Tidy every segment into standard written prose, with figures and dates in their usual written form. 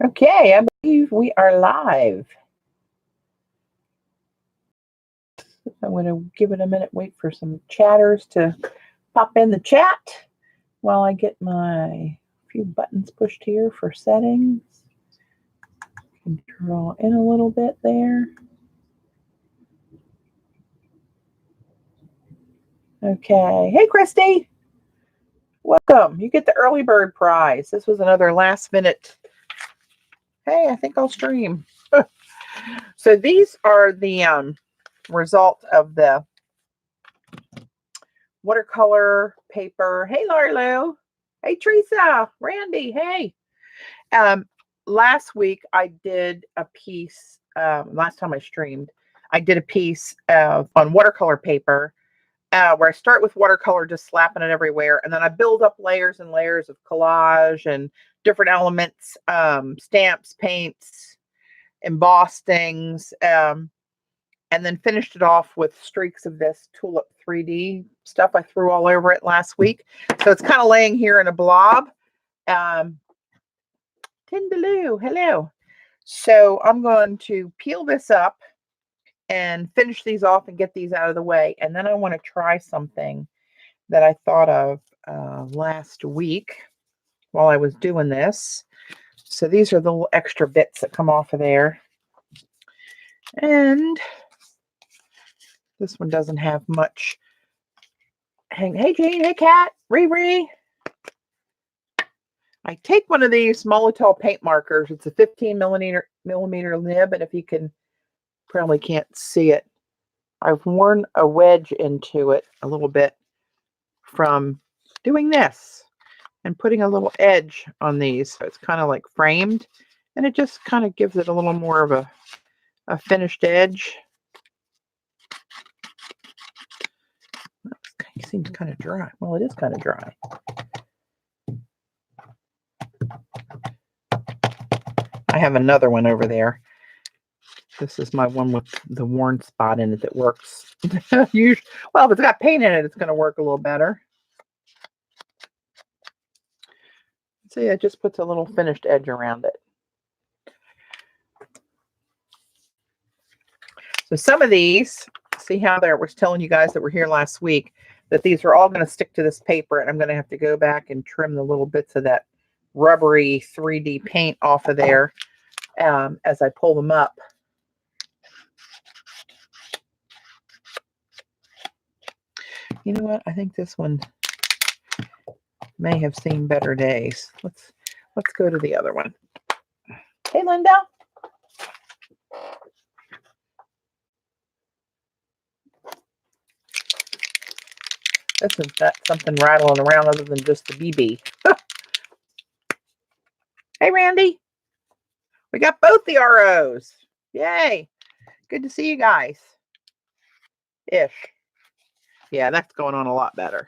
Okay, I believe we are live. I'm going to give it a minute, wait for some chatters to pop in the chat while I get my few buttons pushed here for settings. Can draw in a little bit there. Okay. Hey, Christy. Welcome. You get the early bird prize. This was another last minute. Hey, I think I'll stream. So these are the result of the watercolor paper. Hey, Larlo. Hey, Teresa. Randy. Hey. Last week I did a piece. Last time I streamed, I did a piece on watercolor paper where I start with watercolor, just slapping it everywhere, and then I build up layers and layers of collage and different elements, stamps, paints, embossings, and then finished it off with streaks of this Tulip 3D stuff I threw all over it last week. So it's kind of laying here in a blob. Tindaloo, hello. So I'm going to peel this up and finish these off and get these out of the way. And then I want to try something that I thought of last week while I was doing this. So these are the little extra bits that come off of there. And this one doesn't have much. Hey, Jane. Hey, Kat. Riri. I take one of these Molotow paint markers. It's a 15 millimeter nib, and if you can, probably can't see it. I've worn a wedge into it a little bit from doing this and putting a little edge on these. So it's kind of like framed, and it just kind of gives it a little more of a finished edge. It seems kind of dry. Well, it is kind of dry. I have another one over there. This is my one with the worn spot in it that works. Well, if it's got paint in it, it's going to work a little better. So yeah, it just puts a little finished edge around it. So some of these, see how I was telling you guys that were here last week, that these are all going to stick to this paper, and I'm going to have to go back and trim the little bits of that rubbery 3D paint off of there as I pull them up. You know what? I think this one may have seen better days. Let's go to the other one. Hey, Linda. This is not something rattling around other than just the BB. Hey, Randy. We got both the ROs. Yay. Good to see you guys. Ish. Yeah, that's going on a lot better.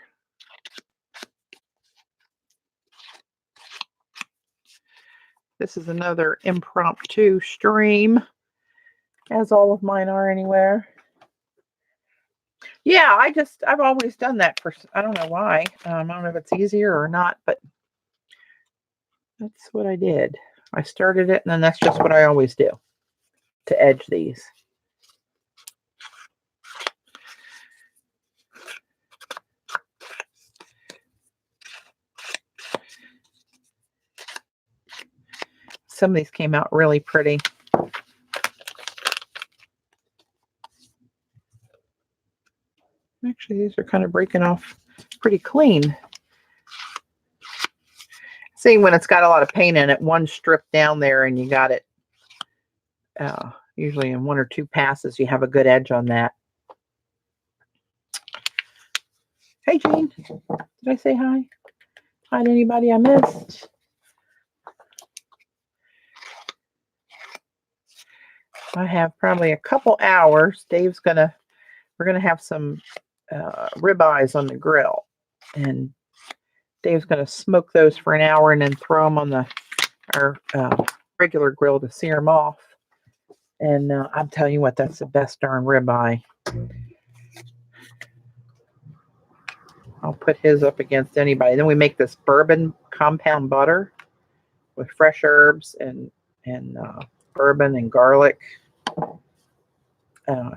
This is another impromptu stream, as all of mine are anywhere. Yeah, I've always done that for, I don't know why. I don't know if it's easier or not, but that's what I did. I started it, and then that's just what I always do to edge these. Some of these came out really pretty. Actually, these are kind of breaking off pretty clean. See, when it's got a lot of paint in it, one strip down there and you got it. Usually in one or two passes, you have a good edge on that. Hey, Jane. Did I say hi? Hi to anybody I missed? I have probably a couple hours. We're gonna have some ribeyes on the grill, and Dave's gonna smoke those for an hour and then throw them on our regular grill to sear them off. And I'm telling you what, that's the best darn ribeye. I'll put his up against anybody. Then we make this bourbon compound butter with fresh herbs and and bourbon and garlic,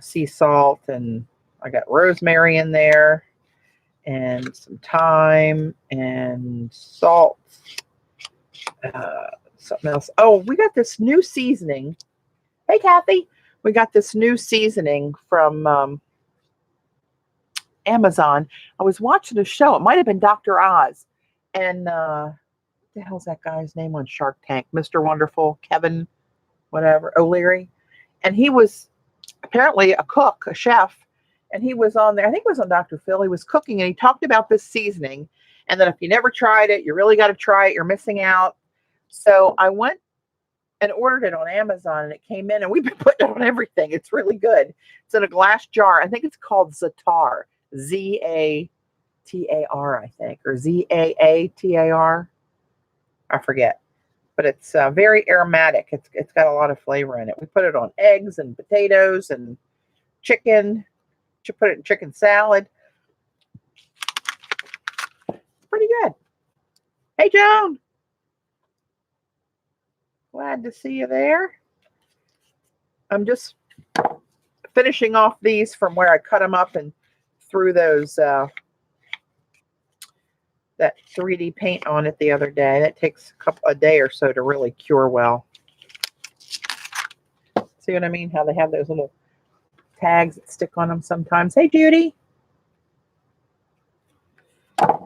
sea salt, and I got rosemary in there, and some thyme and salt. Something else. Oh, we got this new seasoning. Hey, Kathy. We got this new seasoning from Amazon. I was watching a show. It might have been Dr. Oz. And what the hell's that guy's name on Shark Tank? Mr. Wonderful, Kevin, whatever, O'Leary. And he was apparently a cook, a chef. And he was on there. I think it was on Dr. Phil. He was cooking and he talked about this seasoning. And that if you never tried it, you really got to try it. You're missing out. So I went and ordered it on Amazon, and it came in, and we've been putting it on everything. It's really good. It's in a glass jar. I think it's called Zatar, Zatar, I think, or Zaatar. I forget, but it's very aromatic. It's got a lot of flavor in it. We put it on eggs and potatoes and chicken. You put it in chicken salad. Pretty good. Hey, Joan. Glad to see you there. I'm just finishing off these from where I cut them up and threw those that 3D paint on it the other day. That takes a day or so to really cure well. See what I mean? How they have those little tags that stick on them sometimes. Hey, Judy. I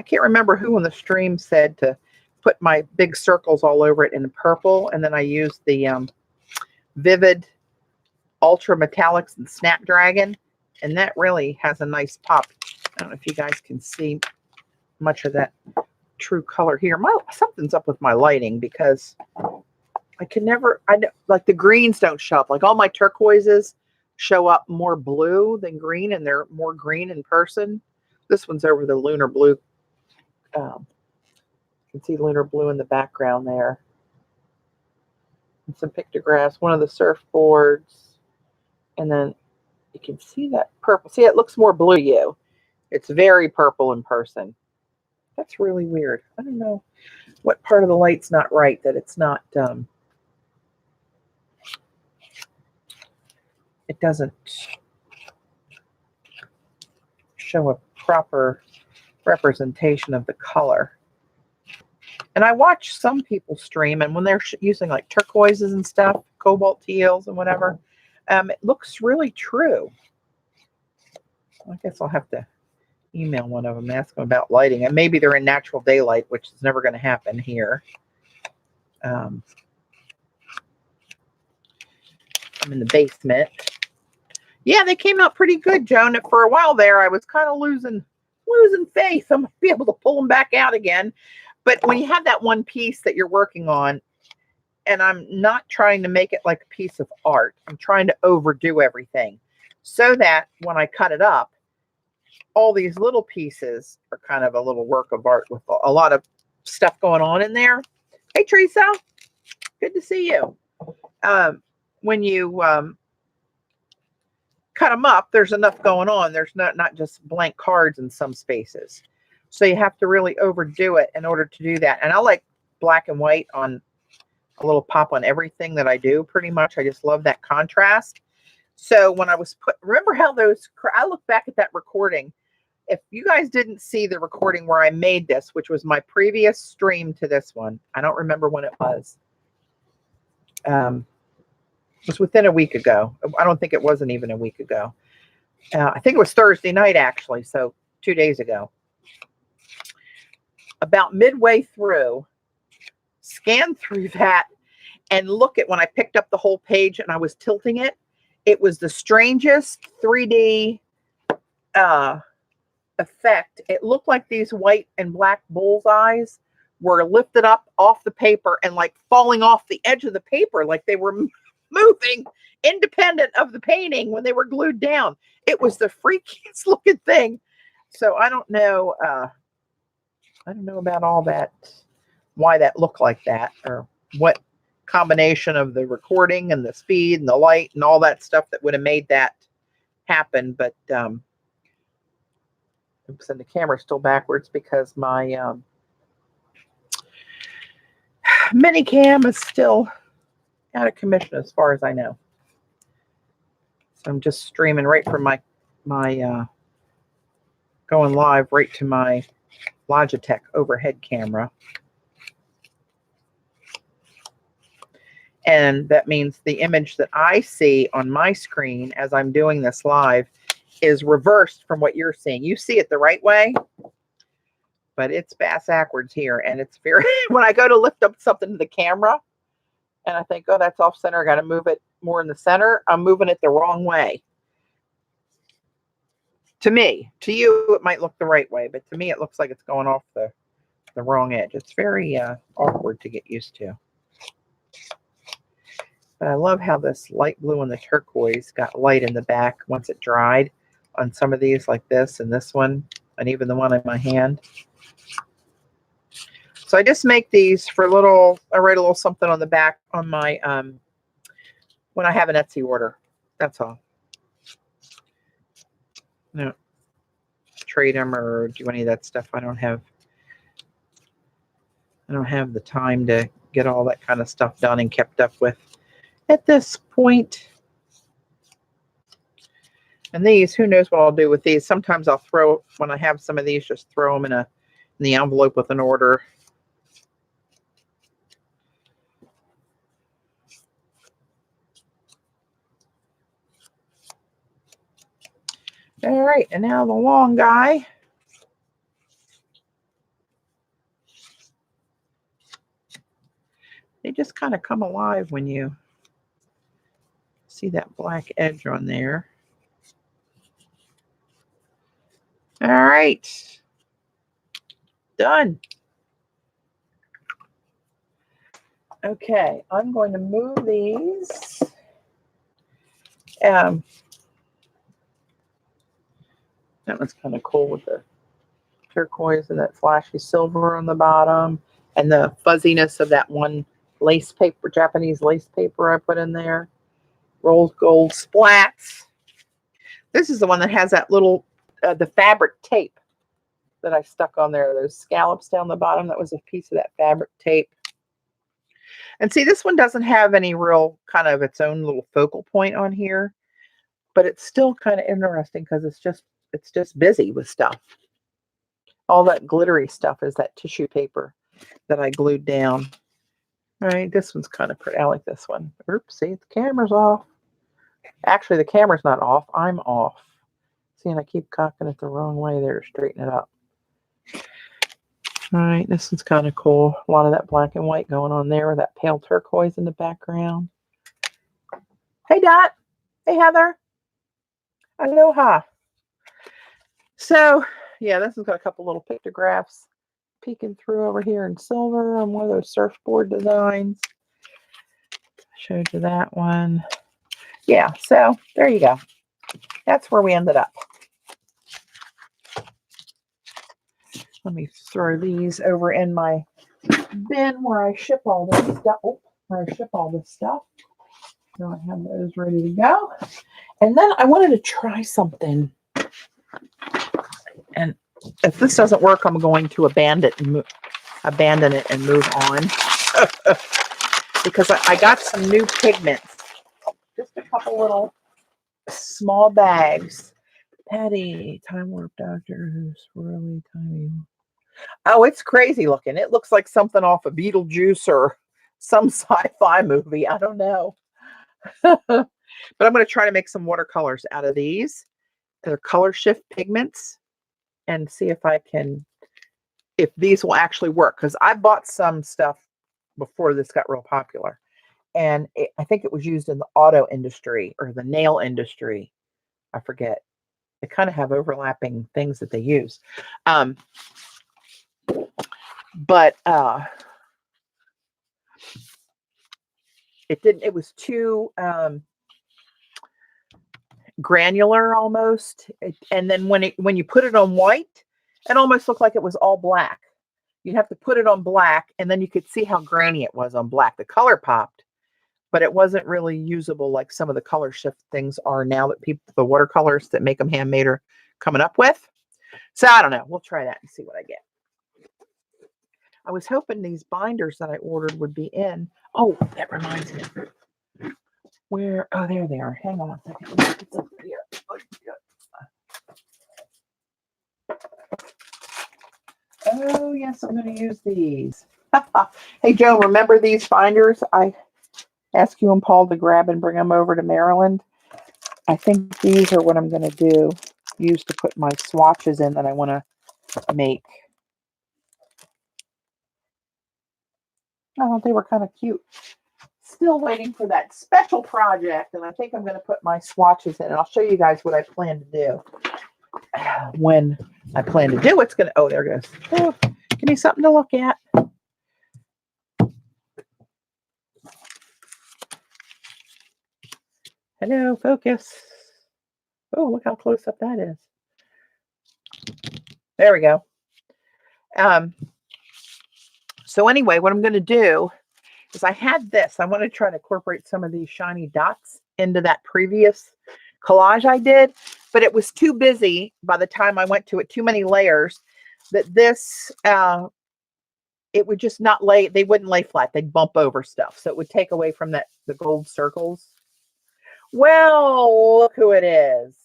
can't remember who on the stream said to put my big circles all over it in purple, and then I used the Vivid Ultra Metallics and Snapdragon, and that really has a nice pop. I don't know if you guys can see much of that true color here. Something's up with my lighting because I can never, like the greens don't show up. Like all my turquoises show up more blue than green, and they're more green in person. This one's over the lunar blue. You can see lunar blue in the background there. And some pictographs, one of the surfboards. And then you can see that purple. See, it looks more blue to you. It's very purple in person. That's really weird. I don't know what part of the light's not right, that it's not, it doesn't show a proper representation of the color. And I watch some people stream, and when they're using like turquoises and stuff, cobalt teals and whatever, it looks really true. I guess I'll have to email one of them, ask them about lighting, and maybe they're in natural daylight, which is never going to happen here. I'm in the basement. Yeah, they came out pretty good, Joan. For a while there, I was kind of losing faith. I'm going to be able to pull them back out again. But when you have that one piece that you're working on, and I'm not trying to make it like a piece of art, I'm trying to overdo everything so that when I cut it up, all these little pieces are kind of a little work of art with a lot of stuff going on in there. Hey, Teresa, good to see you. When you cut them up, there's enough going on. There's not just blank cards in some spaces. So you have to really overdo it in order to do that. And I like black and white on a little pop on everything that I do, pretty much. I just love that contrast. So when I was remember how I look back at that recording. If you guys didn't see the recording where I made this, which was my previous stream to this one, I don't remember when it was. It was within a week ago. I don't think it wasn't even a week ago. I think it was Thursday night, actually. So 2 days ago. About midway through, scan through that and look at when I picked up the whole page and I was tilting it. It was the strangest 3D effect. It looked like these white and black bullseyes were lifted up off the paper and like falling off the edge of the paper, like they were moving independent of the painting when they were glued down. It was the freakiest looking thing. So I don't know about all that, why that looked like that, or what combination of the recording and the speed and the light and all that stuff that would have made that happen. But oops, and the camera's still backwards because my Minicam is still out of commission as far as I know. So I'm just streaming right from my going live right to my Logitech overhead camera. And that means the image that I see on my screen as I'm doing this live is reversed from what you're seeing. You see it the right way, but it's backwards here. And it's very, when I go to lift up something to the camera and I think, oh, that's off center, I got to move it more in the center, I'm moving it the wrong way. To me, to you, it might look the right way, but to me, it looks like it's going off the wrong edge. It's very awkward to get used to. But I love how this light blue and the turquoise got light in the back once it dried on some of these like this and this one and even the one in my hand. So I just make these for I write a little something on the back on my, when I have an Etsy order. That's all. No, trade them or do any of that stuff. I don't have the time to get all that kind of stuff done and kept up with at this point. And these, who knows what I'll do with these. Sometimes I'll throw, when I have some of these, just throw them in the envelope with an order. All right, and now the long guy. They just kind of come alive when you see that black edge on there. All right. Done. Okay, I'm going to move these. That one's kind of cool with the turquoise and that flashy silver on the bottom and the fuzziness of that one lace paper, Japanese lace paper I put in there. Rolled gold splats. This is the one that has that little, the fabric tape that I stuck on there. Those scallops down the bottom. That was a piece of that fabric tape. And see, this one doesn't have any real kind of its own little focal point on here, but it's still kind of interesting because it's just busy with stuff. All that glittery stuff is that tissue paper that I glued down. All right, this one's kind of pretty. I like this one. Oops, see, the camera's off. Actually, the camera's not off. I'm off. See, and I keep cocking it the wrong way there to straighten it up. All right, this one's kind of cool. A lot of that black and white going on there with that pale turquoise in the background. Hey, Dot. Hey, Heather. Aloha. So, yeah, this has got a couple little pictographs peeking through over here in silver on one of those surfboard designs. Showed you that one. Yeah, so there you go. That's where we ended up. Let me throw these over in my bin where I ship all this stuff. Oh, where I ship all this stuff. So I have those ready to go. And then I wanted to try something. And if this doesn't work, I'm going to abandon it and move on. Because I got some new pigments. Just a couple little small bags. Patti, Time Warp Doctor, who's really tiny. Oh, it's crazy looking. It looks like something off of Beetlejuice or some sci-fi movie. I don't know. But I'm going to try to make some watercolors out of these. They're color shift pigments. And see if these will actually work. Because I bought some stuff before this got real popular. And I think it was used in the auto industry or the nail industry. I forget. They kind of have overlapping things that they use. But it was too granular almost. And then when you put it on white, it almost looked like it was all black. You'd have to put it on black, and then you could see how grainy it was on black. The color popped, but it wasn't really usable like some of the color shift things are now that the watercolors that make them handmade are coming up with. So I don't know. We'll try that and see what I get. I was hoping these binders that I ordered would be in. Oh, that reminds me. Where? Oh, there they are. Hang on a second. Let me get this over here. Oh, yes, I'm going to use these. Hey, Joe, remember these binders? I asked you and Paul to grab and bring them over to Maryland. I think these are what I'm going to do. Use to put my swatches in that I want to make. Oh, they were kind of cute. Still waiting for that special project, and I think I'm going to put my swatches in. And I'll show you guys what I plan to do. When I plan to do it's going to... Oh, there it goes. Oh, give me something to look at. Hello, focus. Oh, look how close up that is. There we go. So anyway, what I'm going to do is I had this. I want to try to incorporate some of these shiny dots into that previous collage I did, but it was too busy by the time I went to it, too many layers, that this, it would just not lay, they wouldn't lay flat. They'd bump over stuff. So it would take away from that, the gold circles. Well, look who it is.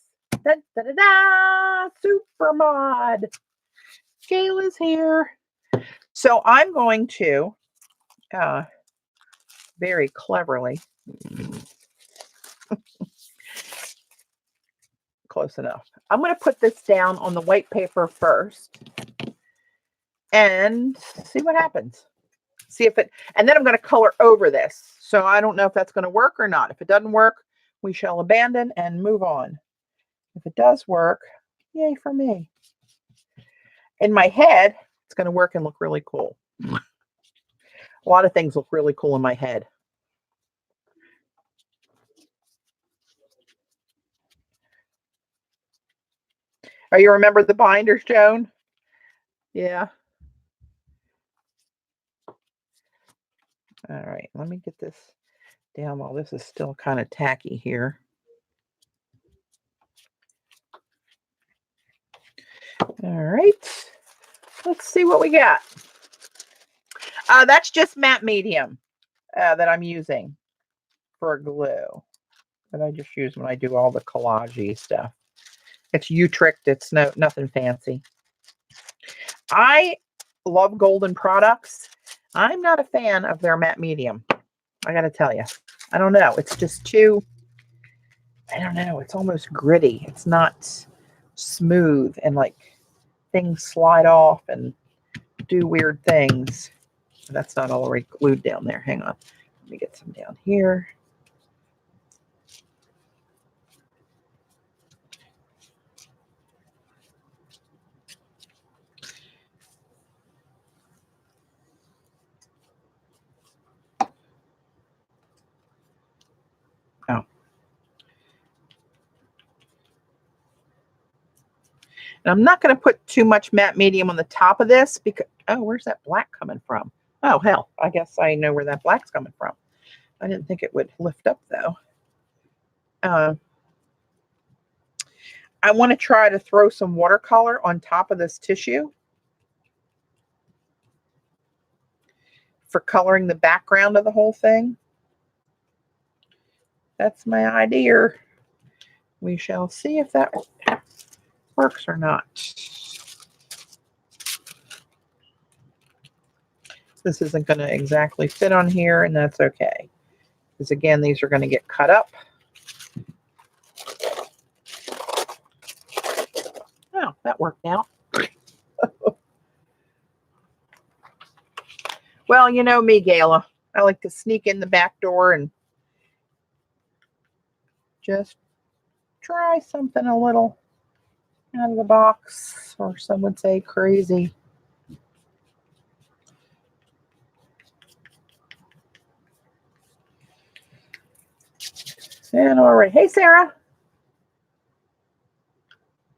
Da, da, da, da, Super Mod. Jayla's here. So I'm going to very cleverly, close enough. I'm going to put this down on the white paper first and see what happens. See if it, and then I'm going to color over this. So I don't know if that's going to work or not. If it doesn't work, we shall abandon and move on. If it does work, yay for me. In my head, it's going to work and look really cool. A lot of things look really cool in my head. Oh, you remember the binders, Joan? Yeah. All right, let me get this down while this is still kind of tacky here. All right, let's see what we got. That's just matte medium that I'm using for glue that I just use when I do all the collage-y stuff. It's U-tricked. It's nothing fancy. I love Golden products. I'm not a fan of their matte medium. I got to tell you. I don't know. It's just too, I don't know. It's almost gritty. It's not smooth and like things slide off and do weird things. That's not already glued down there. Hang on. Let me get some down here. Oh. And I'm not going to put too much matte medium on the top of this because, oh, where's that black coming from? Oh, hell, I guess I know where that black's coming from. I didn't think it would lift up, though. I want to try to throw some watercolor on top of this tissue for coloring the background of the whole thing. That's my idea. We shall see if that works or not. This isn't going to exactly fit on here, and that's okay. Because again, these are going to get cut up. Oh, that worked out. Well, you know me, Gayla. I like to sneak in the back door and just try something a little out of the box, or some would say crazy. And all right. Hey, Sarah.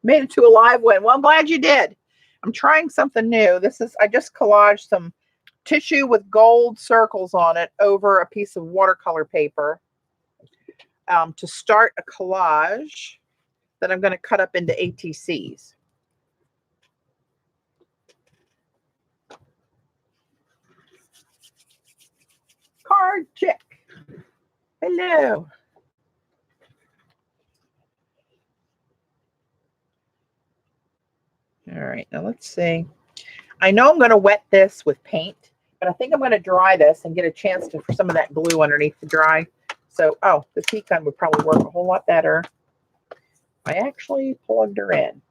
Made it to a live one. Well, I'm glad you did. I'm trying something new. I just collaged some tissue with gold circles on it over a piece of watercolor paper to start a collage that I'm going to cut up into ATCs. Hello. All right, now let's see. I know I'm going to wet this with paint, but I think I'm going to dry this and get a chance for some of that glue underneath to dry. So, oh, the heat gun would probably work a whole lot better. I actually plugged her in.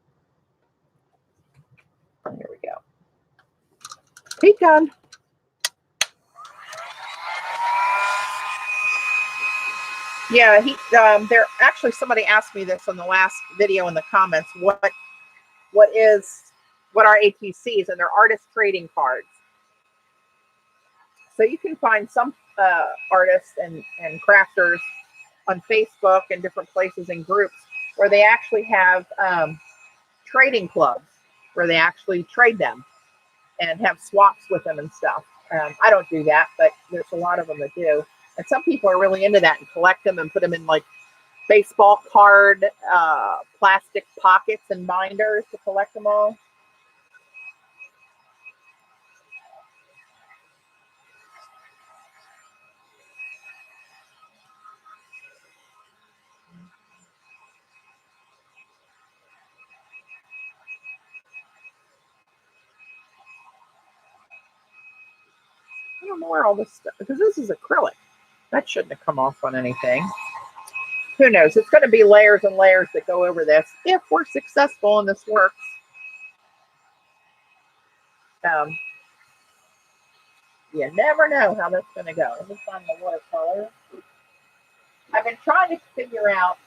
There we go. Heat gun. Yeah, there actually somebody asked me this on the last video in the comments. What are ATCs? And they're artist trading cards. So you can find some artists and crafters on Facebook and different places and groups where they actually have trading clubs where they actually trade them and have swaps with them and stuff. I don't do that, but there's a lot of them that do. And some people are really into that and collect them and put them in like baseball card, plastic pockets and binders to collect them all. I don't know where all this stuff, because this is acrylic. That shouldn't have come off on anything. Who knows? It's going to be layers and layers that go over this if we're successful and this works. You never know how that's going to go. Let me find the watercolor. I've been trying to figure out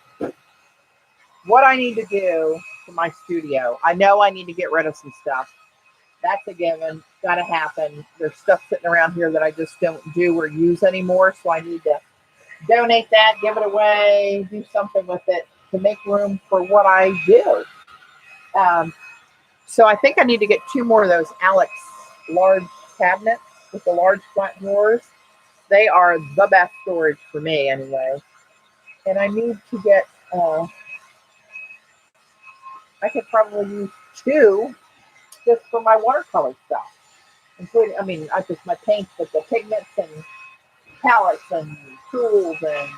what I need to do for my studio. I know I need to get rid of some stuff. That's a given. Got to happen. There's stuff sitting around here that I just don't do or use anymore, so I need to donate that, give it away, do something with it to make room for what I do. So I think I need to get 2 more of those Alex large cabinets with the large front drawers. They are the best storage for me anyway. And I need to get, I could probably use 2 just for my watercolor stuff. Including, I mean, not just my paints, but the pigments and palettes and tools and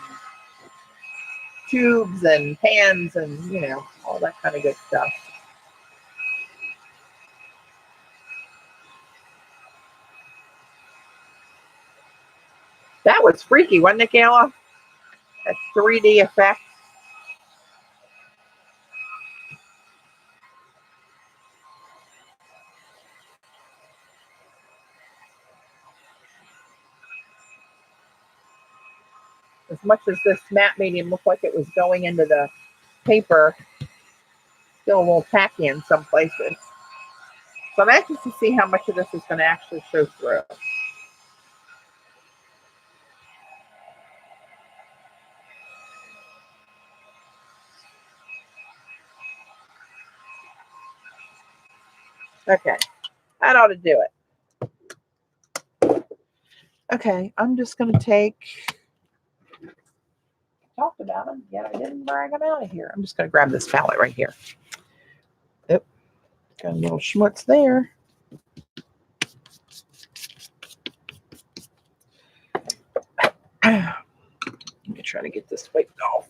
tubes and pans and, you know, all that kind of good stuff. That was freaky, wasn't it, Gayla? That 3D effect. As much as this matte medium looked like it was going into the paper, still a little tacky in some places. So I'm anxious to see how much of this is going to actually show through. Okay, that ought to do it. Okay, I'm just going to take, talked about them, yet I didn't drag them out of here. I'm just going to grab this palette right here. Yep, got a little schmutz there. Let me try to get this wiped off.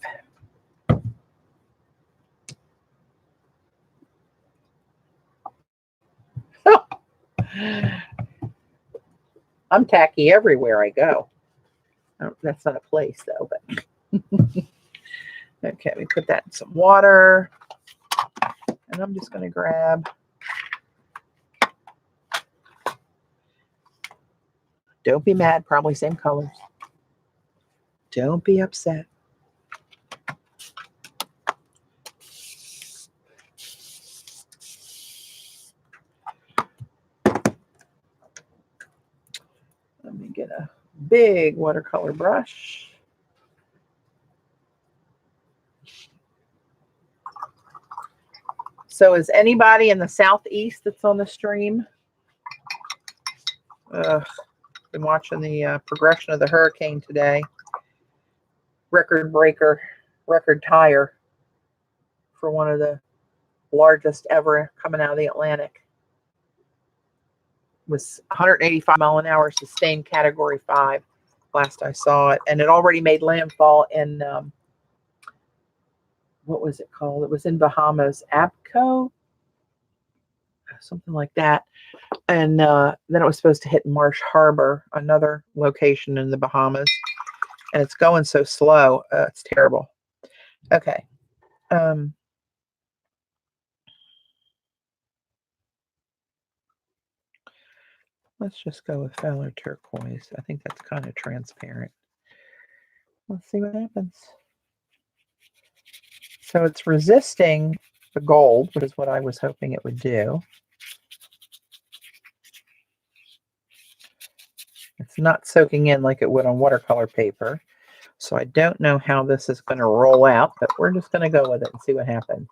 I'm tacky everywhere I go. Oh, that's not a place though, but okay, we put that in some water. And I'm just going to grab, don't be mad, probably same colors. Don't be upset. Let me get a big watercolor brush. So is anybody in the southeast that's on the stream? Been watching the progression of the hurricane today. Record breaker, record tire for one of the largest ever coming out of the Atlantic. Was 185 mile an hour, sustained category 5, last I saw it, and it already made landfall in what was it called? It was in Bahamas, Abco, something like that. And then it was supposed to hit Marsh Harbor, another location in the Bahamas, and it's going so slow. It's terrible. Okay. Let's just go with Fowler turquoise. I think that's kind of transparent. Let's see what happens. So it's resisting the gold, which is what I was hoping it would do. It's not soaking in like it would on watercolor paper. So I don't know how this is going to roll out, but we're just going to go with it and see what happens.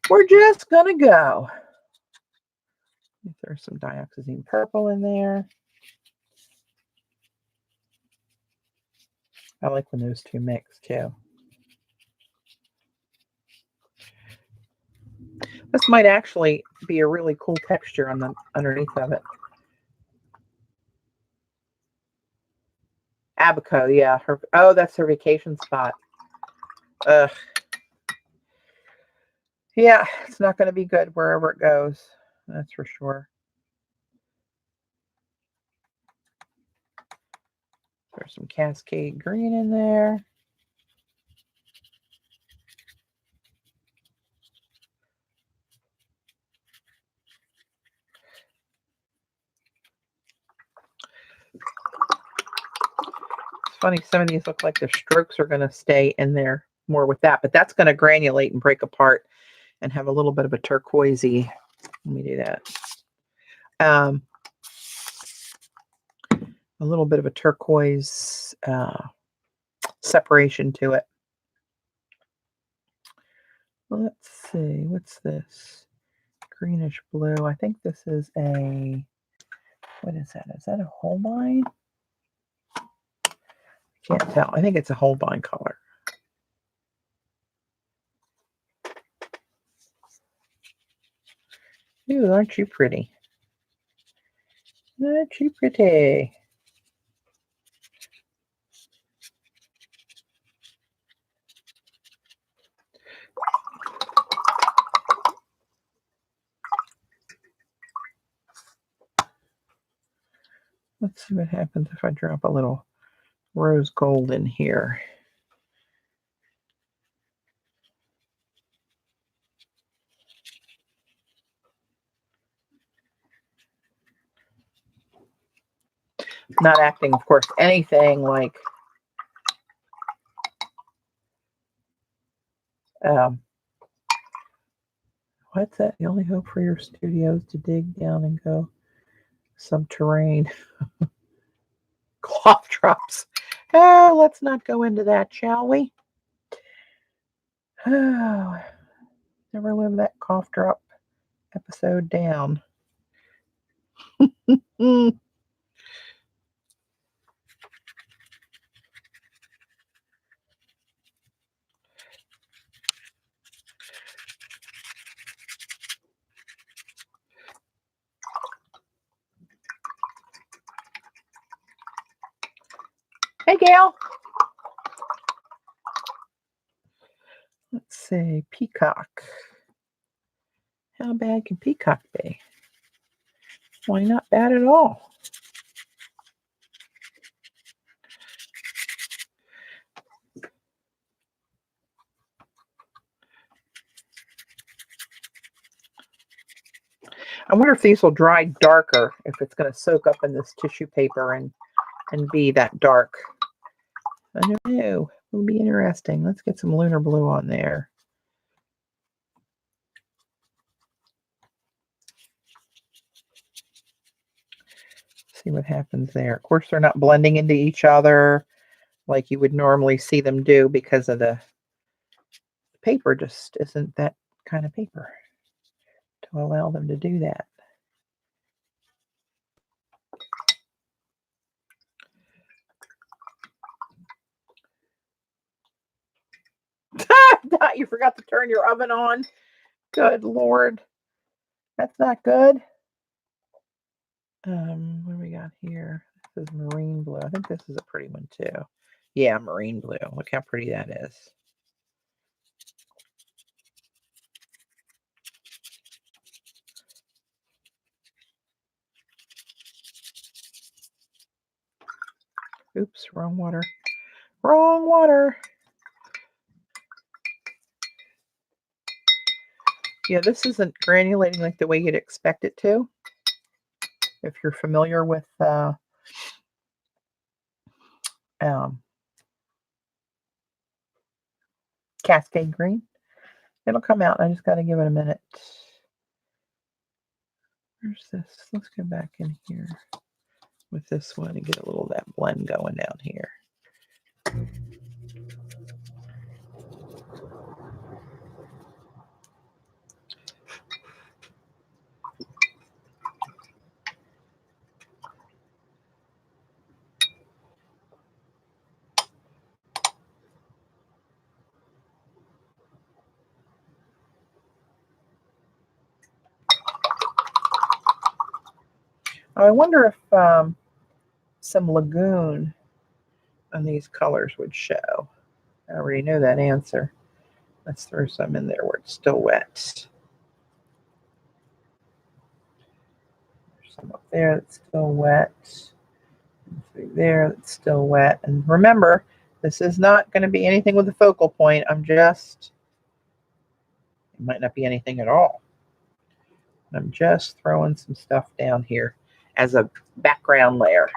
We're just going to go. There's some dioxazine purple in there. I like when those two mix too. This might actually be a really cool texture on the underneath of it. Abaco, yeah. Oh, that's her vacation spot. Ugh. Yeah, it's not going to be good wherever it goes. That's for sure. There's some Cascade green in there. It's funny, some of these look like the strokes are going to stay in there more with that, but that's going to granulate and break apart and have a little bit of a turquoisey. Let me do that. A little bit of a turquoise separation to it. Let's see, what's this? Greenish blue. I think this is a, what is that? Is that a Holbein? Can't tell. I think it's a Holbein color. Ooh, aren't you pretty? Aren't you pretty? Let's see what happens if I drop a little rose gold in here. Not acting, of course, anything like what's that? The only hope for your studio is to dig down and go subterranean. Cough drops. Oh, let's not go into that, shall we? Oh, never live that cough drop episode down. Hey, Gail. Let's see, peacock. How bad can peacock be? Why, not bad at all. I wonder if these will dry darker, if it's going to soak up in this tissue paper and be that dark. I don't know. It'll be interesting. Let's get some lunar blue on there. See what happens there. Of course, they're not blending into each other like you would normally see them do because of the paper just isn't that kind of paper to allow them to do that. You forgot to turn your oven on. Good Lord. That's not good. What do we got here? This is marine blue. I think this is a pretty one too. Yeah, marine blue. Look how pretty that is. Oops, wrong water. Wrong water. Yeah, this isn't granulating like the way you'd expect it to. If you're familiar with Cascade Green, it'll come out. I just got to give it a minute. Where's this? Let's go back in here with this one and get a little of that blend going down here. I wonder if some lagoon on these colors would show. I already know that answer. Let's throw some in there where it's still wet. There's some up there that's still wet. Through there that's still wet. And remember, this is not going to be anything with a focal point. It might not be anything at all. I'm just throwing some stuff down here as a background layer.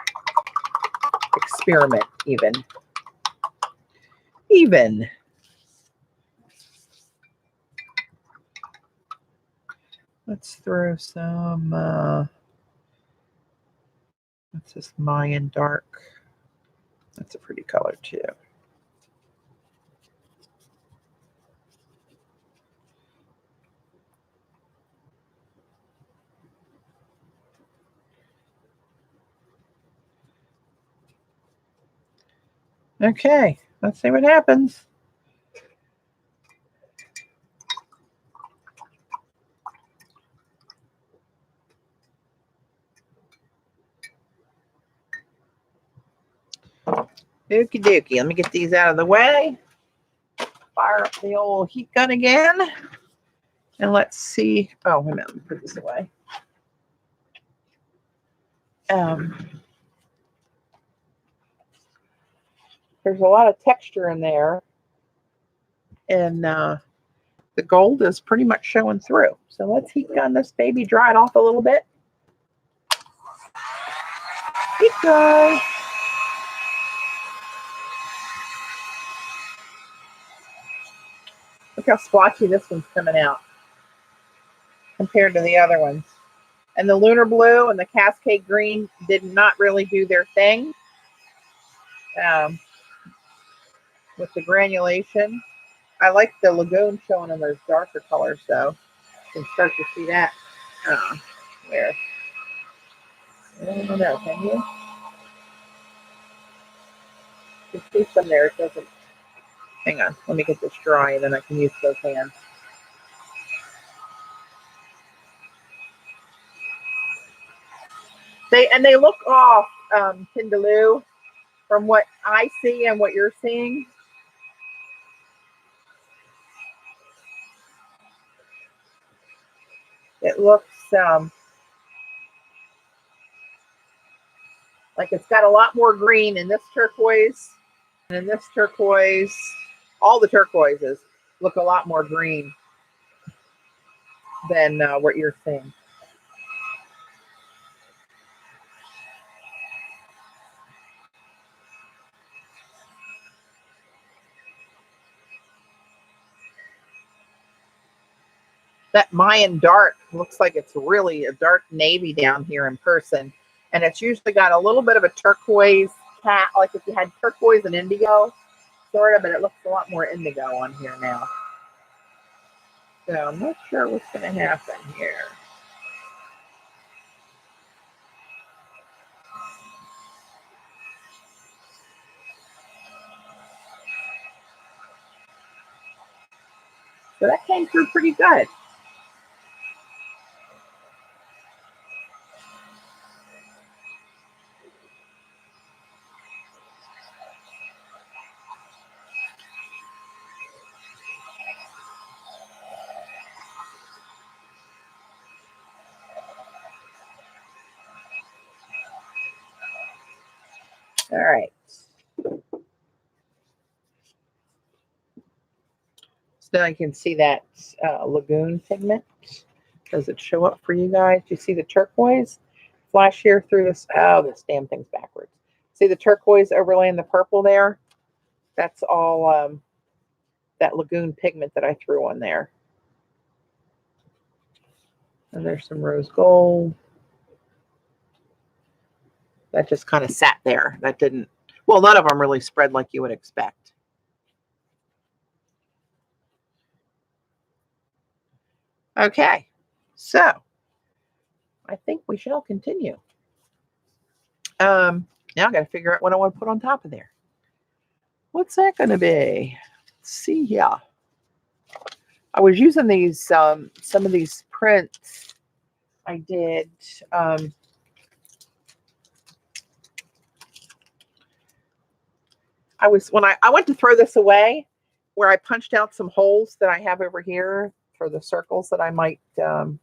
Experiment even. Let's throw some, what's this, Mayan Dark? That's a pretty color too. Okay, let's see what happens. Okie dokie, let me get these out of the way. Fire up the old heat gun again. And let's see. Oh, wait a minute, let me put this away. There's a lot of texture in there. And the gold is pretty much showing through. So let's heat gun this baby, dry it off a little bit. Heat gun. Look how splotchy this one's coming out compared to the other ones. And the lunar blue and the cascade green did not really do their thing with the granulation. I like the lagoon showing in those darker colors, though. You can start to see that. Where? I don't know. Can you? You can see some there. It doesn't. Hang on. Let me get this dry, and then I can use those hands. They look off, Tindaloo, from what I see and what you're seeing. It looks like it's got a lot more green in this turquoise. And in this turquoise, all the turquoises look a lot more green than what you're seeing. That Mayan dark looks like it's really a dark navy down here in person. And it's usually got a little bit of a turquoise cat, like if you had turquoise and indigo, sort of, but it looks a lot more indigo on here now. So I'm not sure what's going to happen here. So that came through pretty good. All right. So now you can see that lagoon pigment. Does it show up for you guys? Do you see the turquoise flash here through this? Oh, this damn thing's backwards. See the turquoise overlaying the purple there? That's all that lagoon pigment that I threw on there. And there's some rose gold. That just kind of sat there. That didn't, well, none of them really spread like you would expect. Okay, so I think we shall continue. Now I got to figure out what I want to put on top of there. What's that going to be? Let's see here. I was using these, some of these prints I did. When I went to throw this away, where I punched out some holes that I have over here for the circles that I might, who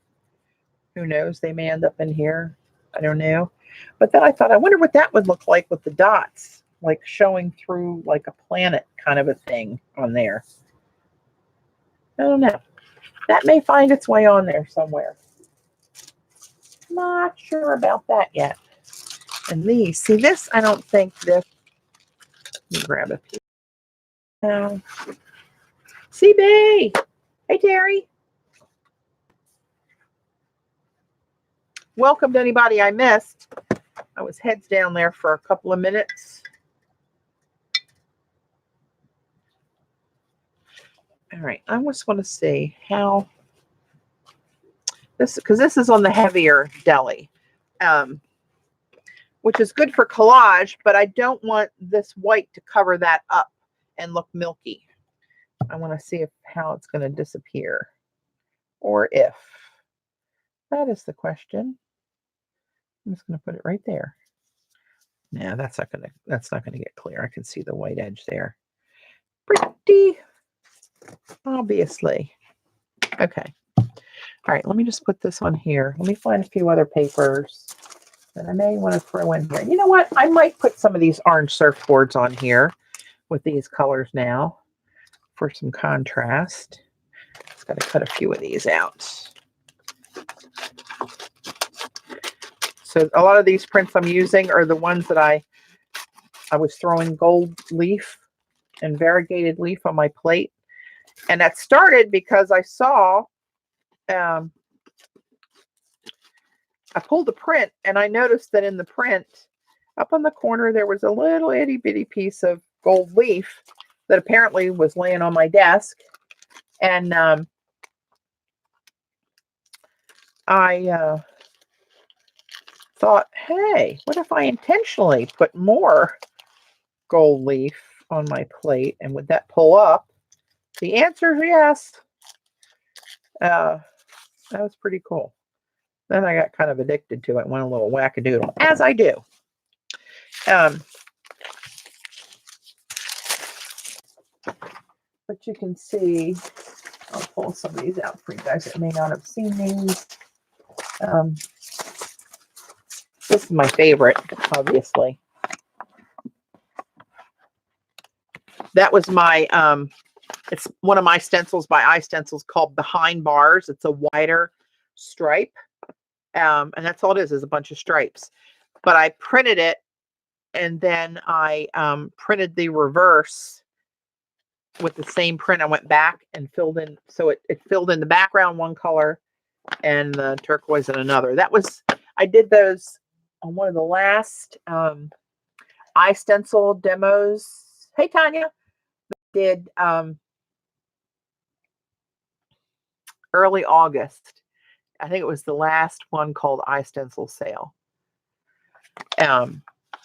knows, they may end up in here. I don't know. But then I thought, I wonder what that would look like with the dots, like showing through like a planet kind of a thing on there. I don't know. That may find its way on there somewhere. Not sure about that yet. And these, see this, I don't think this, let me grab a few. CB! Hey, Terry. Welcome to anybody I missed. I was heads down there for a couple of minutes. All right, I just want to see how this, because this is on the heavier deli, which is good for collage, but I don't want this white to cover that up and look milky. I want to see how it's going to disappear, or if. That is the question. I'm just going to put it right there. Nah, that's not going to get clear. I can see the white edge there. Pretty obviously. Okay. All right, let me just put this on here. Let me find a few other papers that I may want to throw in here. You know what? I might put some of these orange surfboards on here with these colors now for some contrast. Just got to cut a few of these out. So a lot of these prints I'm using are the ones that I was throwing gold leaf and variegated leaf on my plate. And that started because I saw, I pulled a print and I noticed that in the print, up on the corner, there was a little itty bitty piece of gold leaf that apparently was laying on my desk. And I thought, hey, what if I intentionally put more gold leaf on my plate, and would that pull up? The answer is yes. That was pretty cool. Then I got kind of addicted to it, went a little wackadoodle, as I do. But you can see, I'll pull some of these out for you guys that may not have seen these. This is my favorite, obviously. That was my, it's one of my stencils by iStencils called Behind Bars. It's a wider stripe. And that's all it is a bunch of stripes. But I printed it, and then I printed the reverse with the same print. I went back and filled in, so it filled in the background one color and the turquoise in another. That was, I did those on one of the last iStencil demos. Hey, Tanya. Did early August. I think it was the last one called iStencil Sale.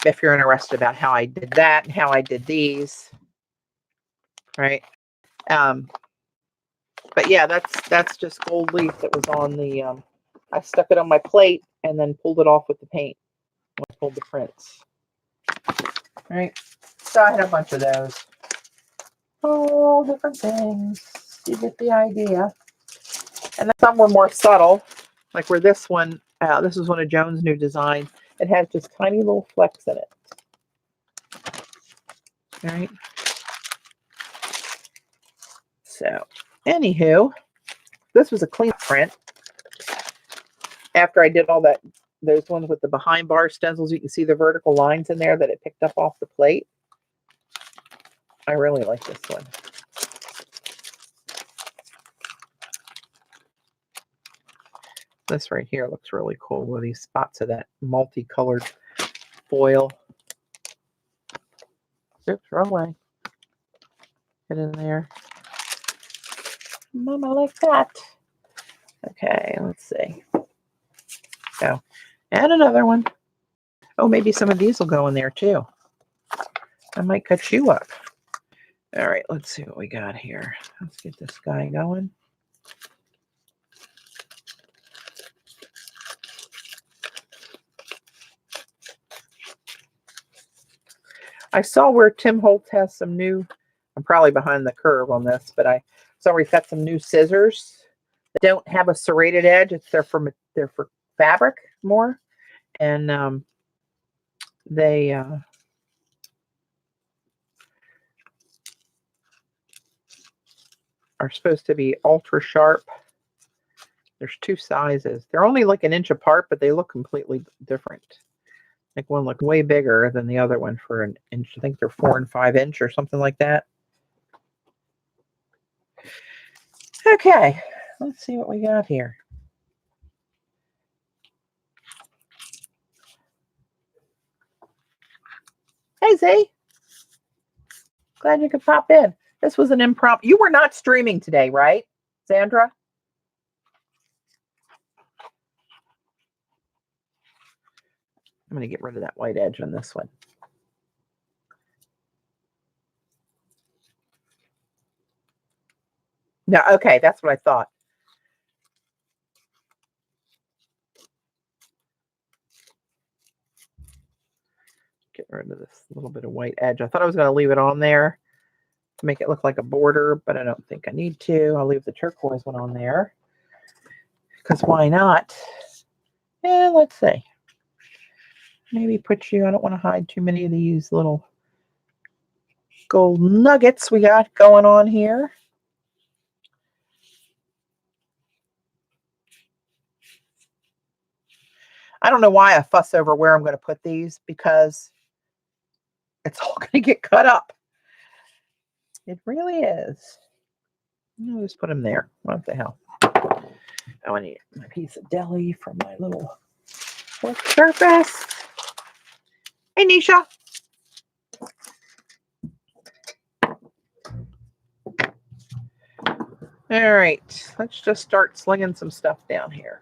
If you're interested about how I did that and how I did these, right? But yeah, that's just gold leaf that was on the. I stuck it on my plate and then pulled it off with the paint. I pulled the prints. Right. So I had a bunch of those. All different things. You get the idea. And then some were more subtle, like where this one, this is one of Joan's new designs. It has just tiny little flecks in it. All right. So, anywho, this was a clean print. After I did all that, those ones with the behind bar stencils, you can see the vertical lines in there that it picked up off the plate. I really like this one. This right here looks really cool with these spots of that multicolored foil. Oops, wrong way. Get in there. Mama, like that. Okay, let's see. Go. And another one. Oh, maybe some of these will go in there too. I might cut you up. All right, let's see what we got here. Let's get this guy going. I saw where Tim Holtz has some new, I'm probably behind the curve on this, but I saw he's got some new scissors that don't have a serrated edge. They're for fabric more. And they are supposed to be ultra sharp. There's two sizes. They're only like an inch apart, but they look completely different. Like one looked way bigger than the other one for an inch. I think they're 4 and 5 inch or something like that. Okay, let's see what we got here. Hey, Z. Glad you could pop in. This was an impromptu. You were not streaming today, right, Sandra? I'm going to get rid of that white edge on this one. No, okay, that's what I thought. Get rid of this little bit of white edge. I thought I was going to leave it on there to make it look like a border, but I don't think I need to. I'll leave the turquoise one on there because why not? And let's see. Maybe put you, I don't want to hide too many of these little gold nuggets we got going on here. I don't know why I fuss over where I'm going to put these because it's all going to get cut up. It really is. I'll just put them there. What the hell? Oh, I need my piece of deli from my little work surface. Hey, Nisha. All right, let's just start slinging some stuff down here.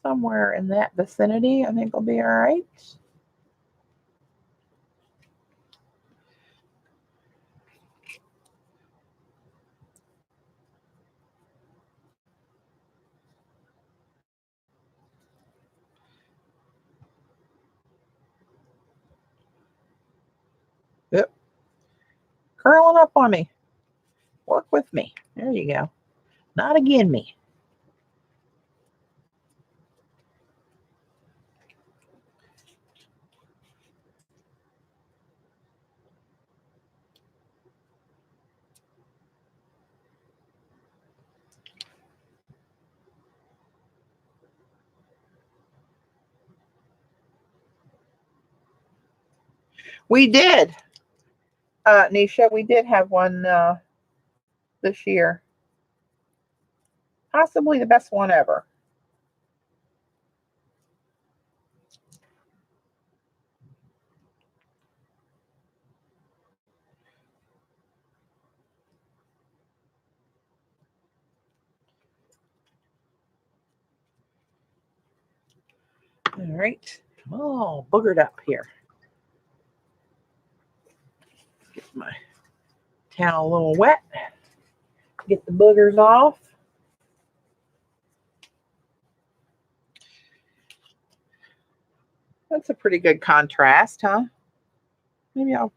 Somewhere in that vicinity, I think will be all right. Yep. Curling up on me. Work with me. There you go. Not again me. We did. Nisha, we did have one this year. Possibly the best one ever. All right. Oh, boogered up here. Get my towel a little wet. Get the boogers off. That's a pretty good contrast, huh? Maybe well,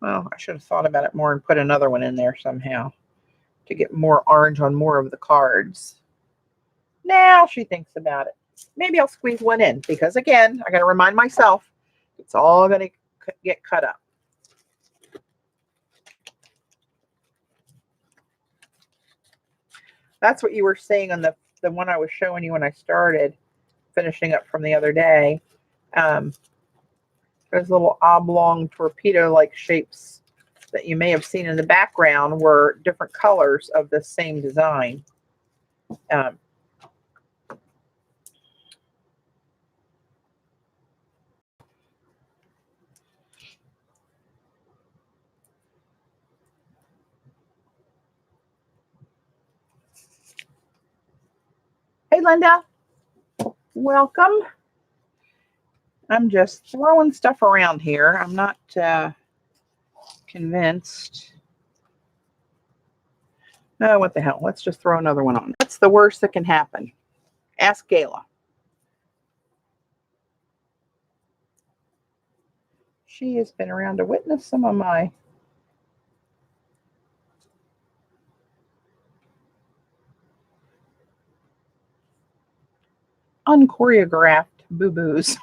I should have thought about it more and put another one in there somehow. to get more orange on more of the cards. Now she thinks about it. Maybe I'll squeeze one in because, again, I got to remind myself it's all going to get cut up. That's what you were seeing on the one I was showing you when I started finishing up from the other day. Those little oblong torpedo-like shapes that you may have seen in the background were different colors of the same design. Hey, Linda. Welcome. I'm just throwing stuff around here. I'm not convinced. Oh, what the hell? Let's just throw another one on. What's the worst that can happen? Ask Gayla. She has been around to witness some of my unchoreographed boo-boos.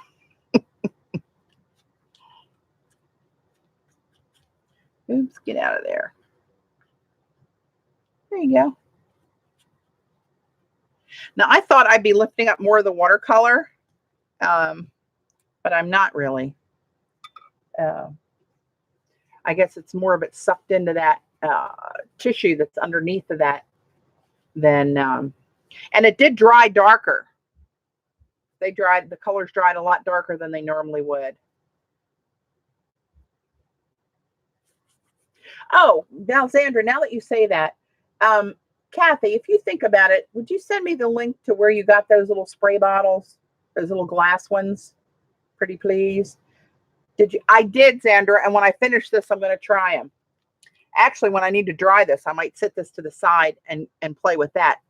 Oops, get out of there. There you go. Now, I thought I'd be lifting up more of the watercolor, but I'm not really. I guess it's more of it sucked into that tissue that's underneath of that than, and it did dry darker. The colors dried a lot darker than they normally would. Oh, now, Xandra, now that you say that, Kathy, if you think about it, would you send me the link to where you got those little spray bottles, those little glass ones? Pretty please. Did you? I did, Xandra, and when I finish this, I'm going to try them. Actually, when I need to dry this, I might sit this to the side and play with that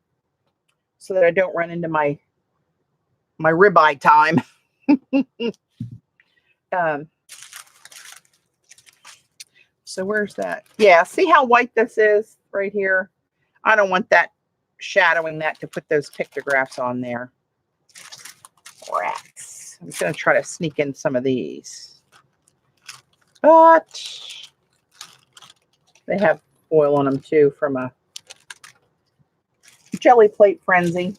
so that I don't run into my ribeye time. So where's that? Yeah, see how white this is right here? I don't want that shadowing that to put those pictographs on there. Rats. I'm going to try to sneak in some of these. But they have oil on them too from a jelly plate frenzy.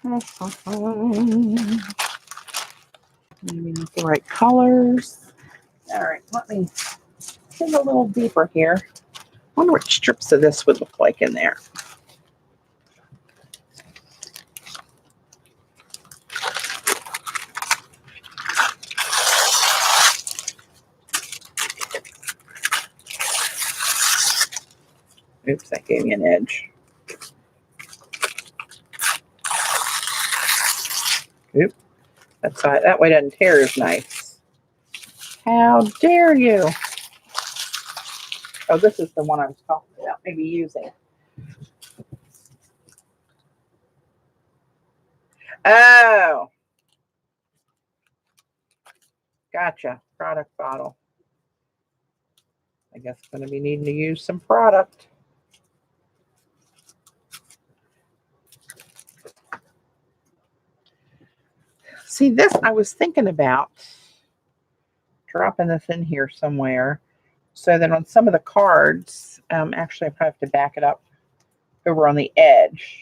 Maybe not the right colors. All right, let me dig a little deeper here. I wonder what strips of this would look like in there. Oops, that gave me an edge. Oops, that way doesn't tear as nice. How dare you? Oh, this is the one I was talking about, maybe using. Oh. Gotcha. Product bottle. I guess I'm going to be needing to use some product. See, this I was thinking about dropping this in here somewhere so that on some of the cards, actually I probably have to back it up over on the edge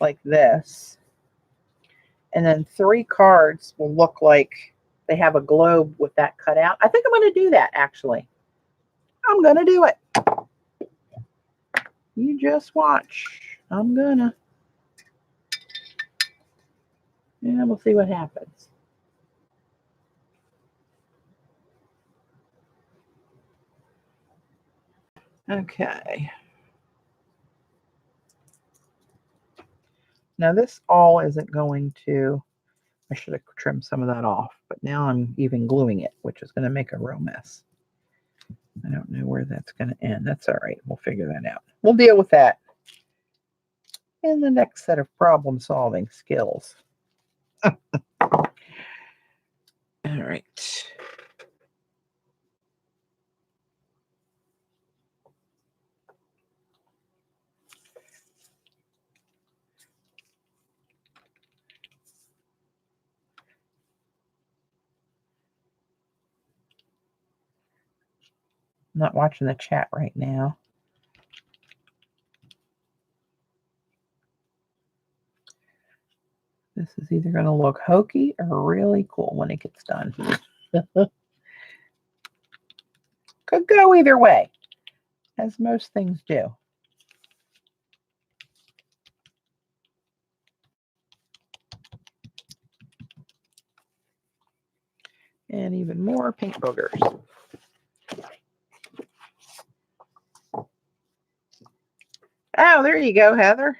like this. And then 3 cards will look like they have a globe with that cut out. I think I'm going to do that, actually. I'm going to do it. You just watch. I'm going to. And we'll see what happens. Okay. Now this all isn't going to, I should have trimmed some of that off, but now I'm even gluing it, which is going to make a real mess. I don't know where that's going to end. That's all right. We'll figure that out. We'll deal with that in the next set of problem solving skills. All right. I'm not watching the chat right now. This is either going to look hokey or really cool when it gets done. Could go either way, as most things do. And even more paint boogers. Oh, there you go, Heather.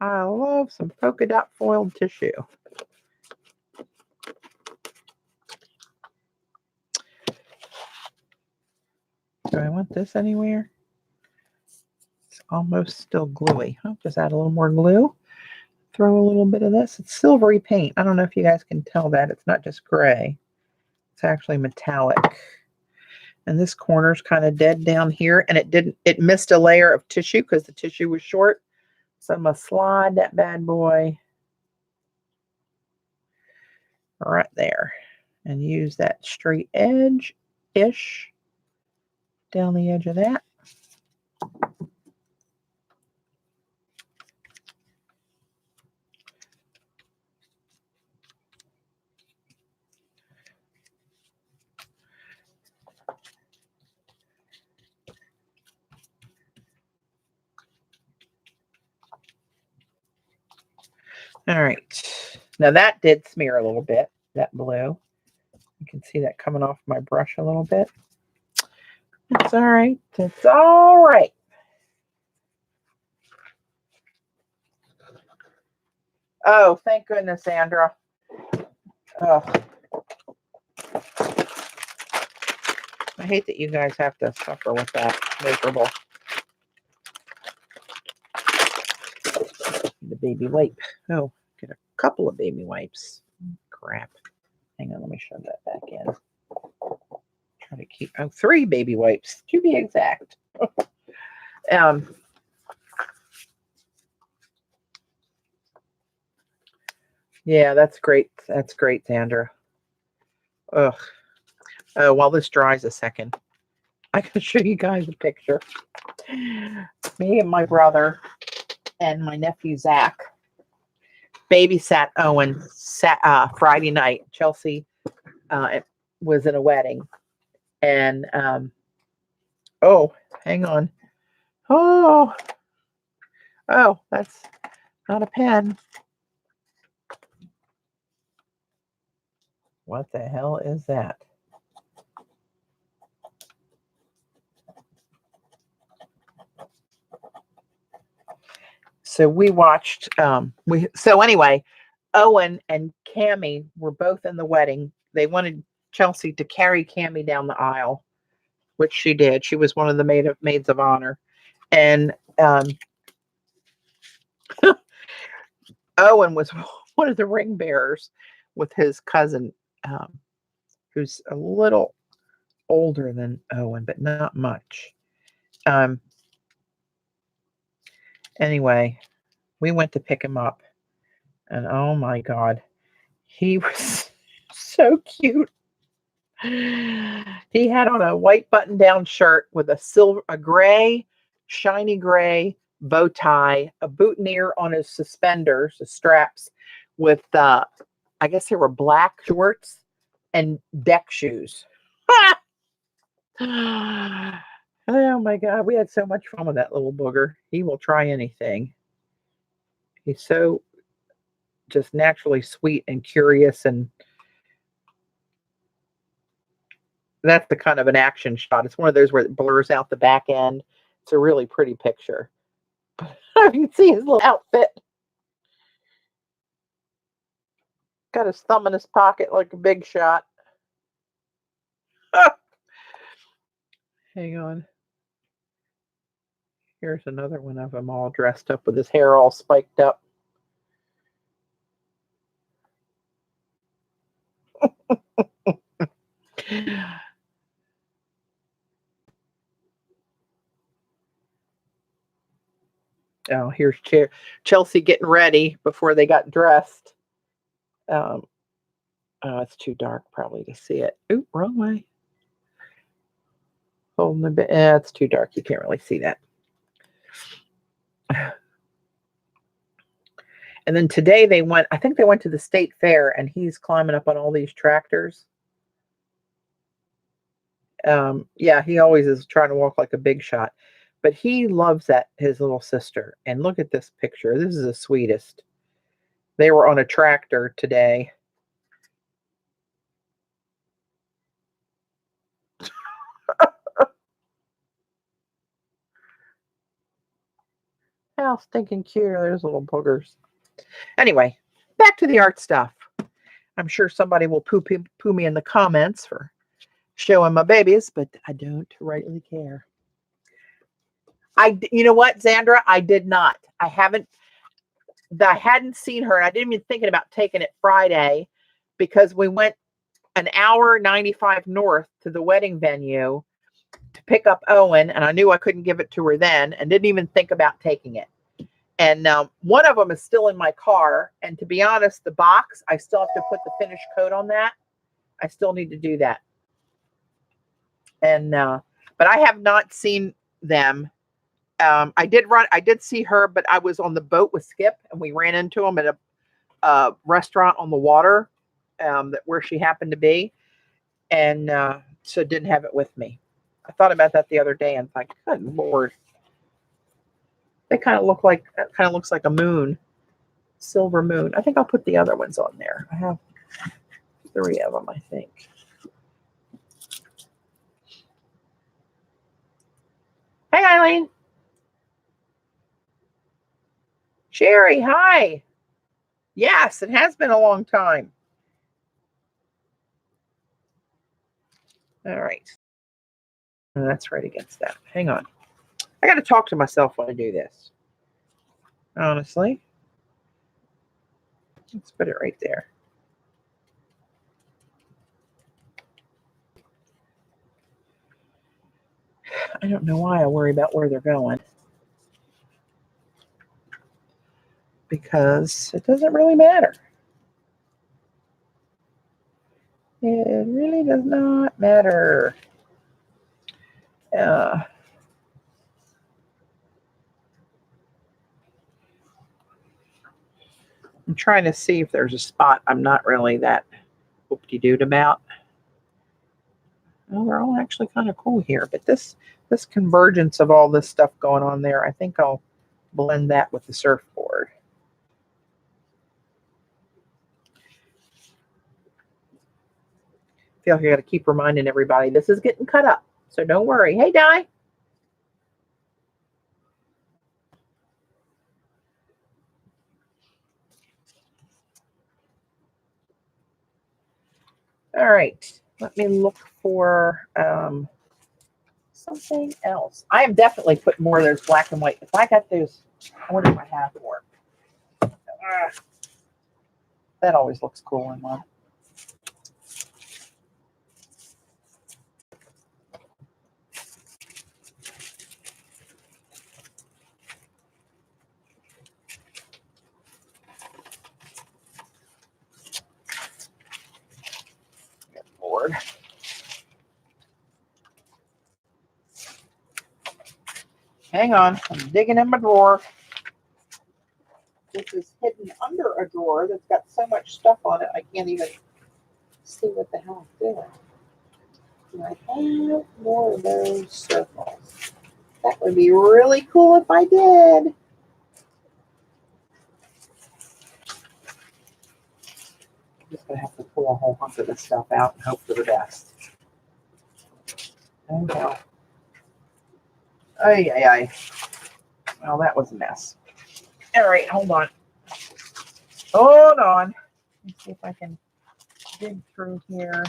I love some polka dot foiled tissue. Do I want this anywhere? It's almost still gluey. I'll just add a little more glue. Throw a little bit of this. It's silvery paint. I don't know if you guys can tell that. It's not just gray. It's actually metallic. And this corner's kind of dead down here. And it missed a layer of tissue because the tissue was short. So I'm going to slide that bad boy right there. And use that straight edge-ish down the edge of that. All right. Now that did smear a little bit, that blue. You can see that coming off my brush a little bit. It's all right. It's all right. Oh, thank goodness, Sandra. Oh. I hate that you guys have to suffer with that. Miserable. The baby wipe. Oh, get a couple of baby wipes. Crap. Hang on, let me shove that back in. Try to keep 3 baby wipes to be exact. Yeah, that's great. That's great, Sandra. Ugh. Oh, while this dries a second, I can show you guys a picture. Me and my brother and my nephew Zach babysat Owen Friday night. Chelsea was in a wedding, and oh, hang on. Oh, that's not a pen. What the hell is that? So we watched, so anyway, Owen and Cammie were both in the wedding. They wanted Chelsea to carry Cammie down the aisle, which she did. She was one of the maids of honor. And Owen was one of the ring bearers with his cousin, who's a little older than Owen, but not much. Anyway, we went to pick him up, and oh my God, he was so cute. He had on a white button-down shirt with a gray, shiny gray bow tie, a boutonniere on his suspenders, the straps, with I guess they were black shorts and deck shoes. Oh my God, we had so much fun with that little booger. He will try anything. He's so just naturally sweet and curious, and that's the kind of an action shot. It's one of those where it blurs out the back end. It's a really pretty picture. You can see his little outfit. Got his thumb in his pocket like a big shot. Hang on. Here's another one of him all dressed up with his hair all spiked up. Oh, here's Chelsea getting ready before they got dressed. Oh, it's too dark probably to see it. Oop, wrong way. Holding a bit. It's too dark. You can't really see that. And then today I think they went to the state fair, and he's climbing up on all these tractors. Yeah, he always is trying to walk like a big shot, but he loves his little sister. And look at this picture. This is the sweetest. They were on a tractor today. How stinking cute are those little boogers. Anyway, back to the art stuff. I'm sure somebody will poo me in the comments for showing my babies, but I don't rightly care. You know what, Xandra? I did not. I hadn't seen her, and I didn't even thinking about taking it Friday because we went an hour 95 north to the wedding venue to pick up Owen, and I knew I couldn't give it to her then, and didn't even think about taking it. And one of them is still in my car, and to be honest, the box, I still have to put the finish coat on that. I still need to do that. And but I have not seen them. I did see her, but I was on the boat with Skip, and we ran into them at a restaurant on the water where she happened to be, and so didn't have it with me. I thought about that the other day, and like, good Lord, they kind of looks like a moon, silver moon. I think I'll put the other ones on there. I have 3 of them, I think. Hey, Eileen. Sherry, hi. Yes, it has been a long time. All right. Oh, that's right against that. Hang on. I got to talk to myself when I do this. Honestly. Let's put it right there. I don't know why I worry about where they're going. Because it doesn't really matter. It really does not matter. I'm trying to see if there's a spot I'm not really that whoop-de-dood about. Well, they're all actually kind of cool here, but this convergence of all this stuff going on there, I think I'll blend that with the surfboard. I feel like I got to keep reminding everybody this is getting cut up, so don't worry. Hey, Di. All right, let me look for something else. I am definitely putting more of those black and white. If I got those, I wonder if I have more. That always looks cool in one. Good Lord. Hang on, I'm digging in my drawer. This is hidden under a drawer that's got so much stuff on it, I can't even see what the hell I'm doing. Do I have more of those circles? That would be really cool if I did. I'm just going to have to pull a whole bunch of this stuff out and hope for the best. Oh, no. Ay, ay, ay. Well, that was a mess. All right, hold on. Hold on. Let's see if I can dig through here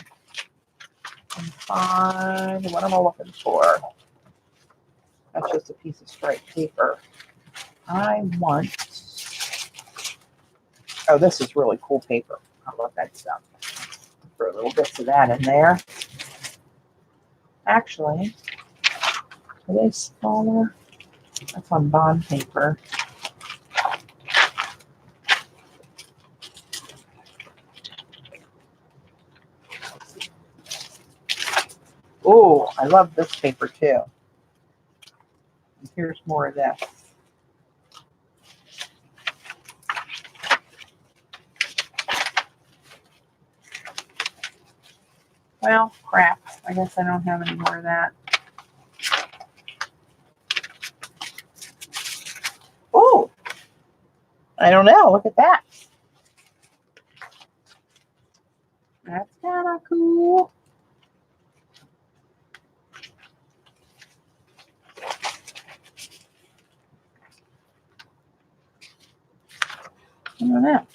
and find what am I looking for. That's just a piece of striped paper. I want. Oh, this is really cool paper. I love that stuff. Throw little bits of that in there. Actually, are they smaller? That's on bond paper. Oh, I love this paper too. And here's more of this. Well, crap. I guess I don't have any more of that. Oh, I don't know. Look at that. That's kind of cool. I don't know.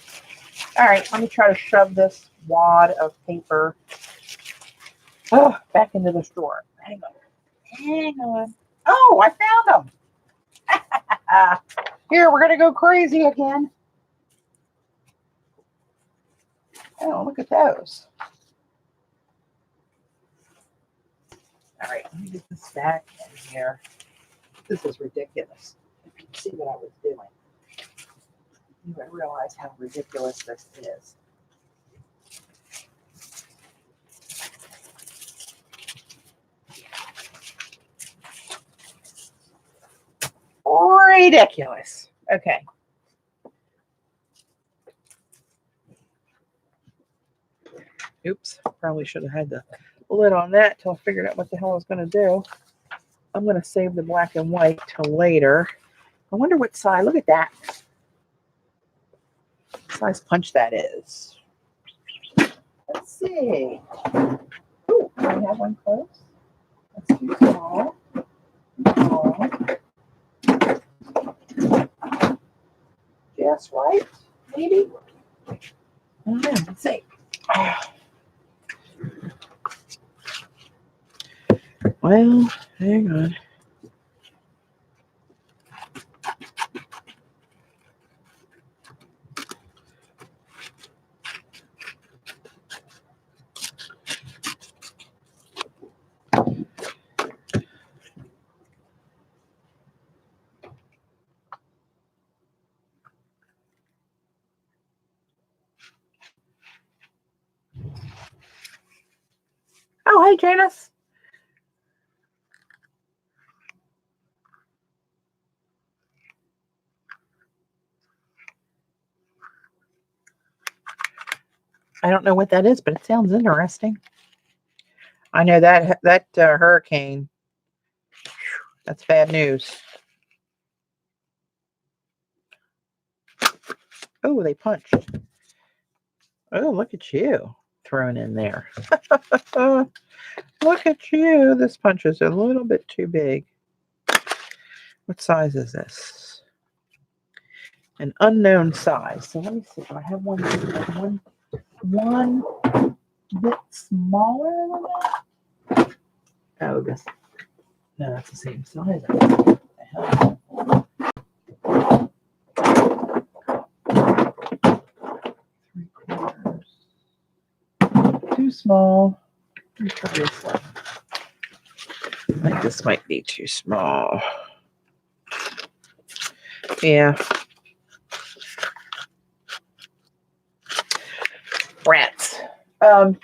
All right, let me try to shove this wad of paper back into this drawer. Hang on. Hang on. Oh, I found them. Here, we're going to go crazy again. Oh, look at those. All right, let me get this back in here. This is ridiculous. If you see what I was doing, you would realize how ridiculous this is. Ridiculous. Okay. Oops, probably should have had the lid on that till I figured out what the hell I was going to do. I'm going to save the black and white till later. I wonder what size. Look at that. What size punch that is. Let's see. Ooh, do I have one close? That's too small. Oh. Just right, maybe. I don't know. Let's see. Well, hang on. Oh, hey, Janice. I don't know what that is, but it sounds interesting. I know that hurricane. That's bad news. Oh, they punched. Oh, look at you thrown in there. Look at you. This punch is a little bit too big. What size is this? An unknown size. So let me see. Do I have one bit smaller than that? Oh, this. No, that's the same size. What the hell? Too small. Let's try this one. I think this might be too small. Yeah. Rats. Well,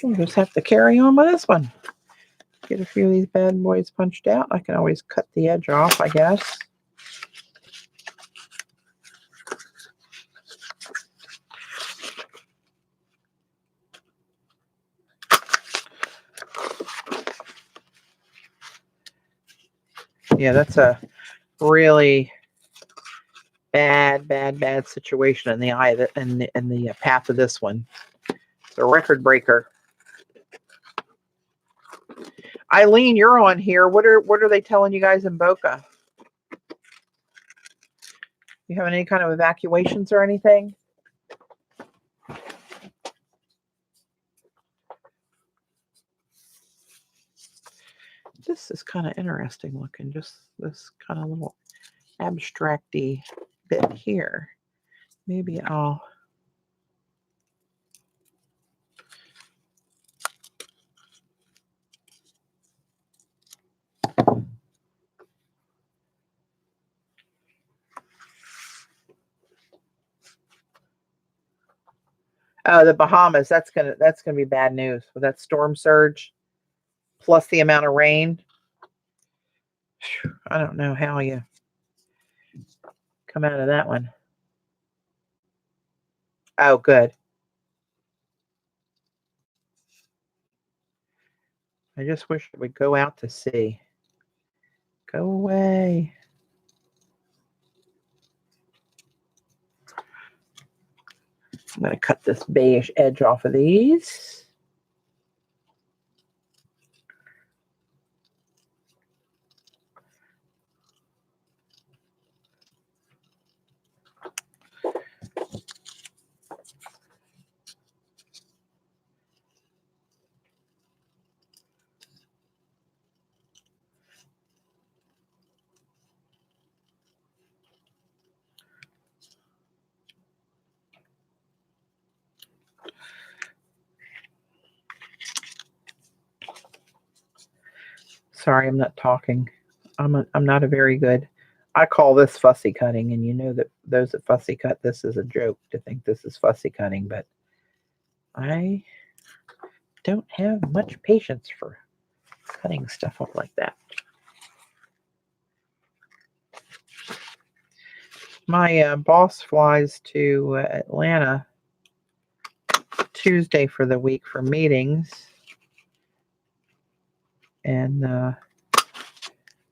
we'll just have to carry on with this one. Get a few of these bad boys punched out. I can always cut the edge off, I guess. Yeah, that's a really bad situation in the eye of in the path of this one. It's a record breaker. Eileen, you're on here. What are they telling you guys in Boca? You having any kind of evacuations or anything? This is kind of interesting looking. Just this kind of little abstracty bit here. Maybe I'll Oh, the Bahamas. That's gonna be bad news with that storm surge plus the amount of rain. I don't know how you come out of that one. Oh, good. I just wish it would go out to sea. Go away. I'm going to cut this beige edge off of these. Sorry, I'm not talking. I'm not a very good. I call this fussy cutting, and you know that those that fussy cut, this is a joke to think this is fussy cutting, but I don't have much patience for cutting stuff up like that. My boss flies to Atlanta Tuesday for the week for meetings. And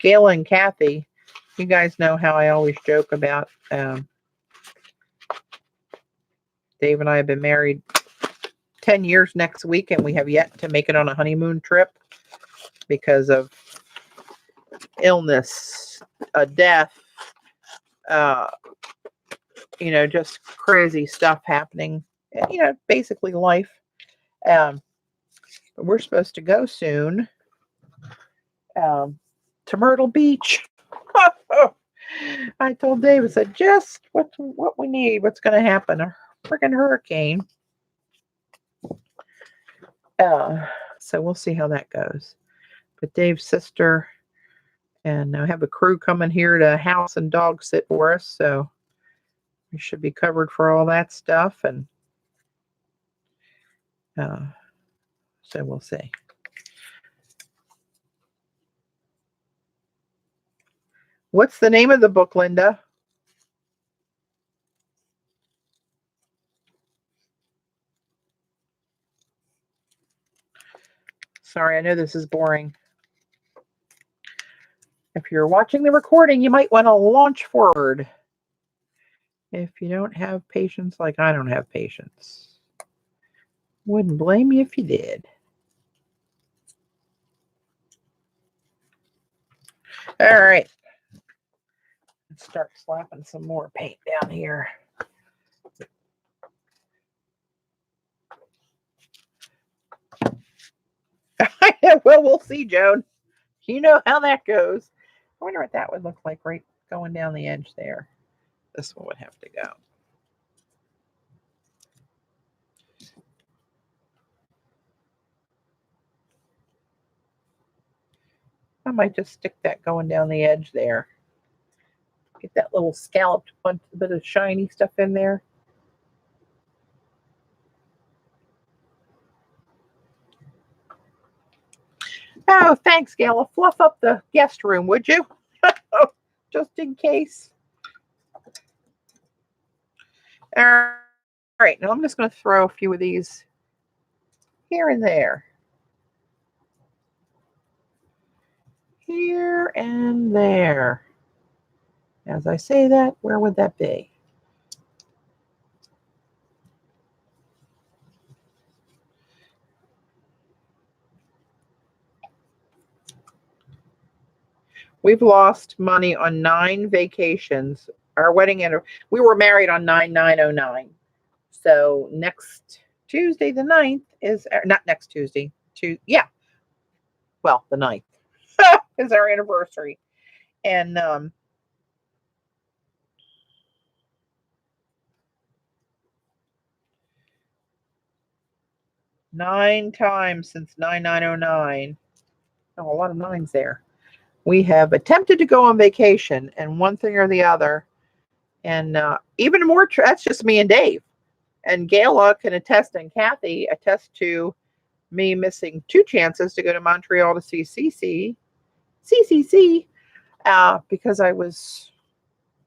Gayla and Kathy, you guys know how I always joke about Dave and I have been married 10 years next week, and we have yet to make it on a honeymoon trip because of illness, death, just crazy stuff happening, basically life. But we're supposed to go soon to Myrtle Beach. I told Dave, I said, just what we need, what's going to happen, a freaking hurricane. So we'll see how that goes. But Dave's sister and I have a crew coming here to house and dog sit for us, so we should be covered for all that stuff. And so we'll see. What's the name of the book, Linda? Sorry, I know this is boring. If you're watching the recording, you might want to launch forward. If you don't have patience like I don't have patience. Wouldn't blame you if you did. All right. Let's start slapping some more paint down here. Well, we'll see, Joan. You know how that goes. I wonder what that would look like right going down the edge there. This one would have to go. I might just stick that going down the edge there. Get that little scalloped bit of shiny stuff in there. Oh, thanks, Gayla. Fluff up the guest room, would you? Just in case. All right, now I'm just going to throw a few of these here and there. Here and there. As I say that, where would that be? We've lost money on 9 vacations. Our wedding we were married on 9/9/09. So next Tuesday, the 9th is not next Tuesday. Well, the 9th is our anniversary. And 9 times since 9/9/09. Oh, a lot of 9s there. We have attempted to go on vacation and one thing or the other. And even more, that's just me and Dave. And Gayla can attest, and Kathy attest to me missing 2 chances to go to Montreal to see CCC, because I was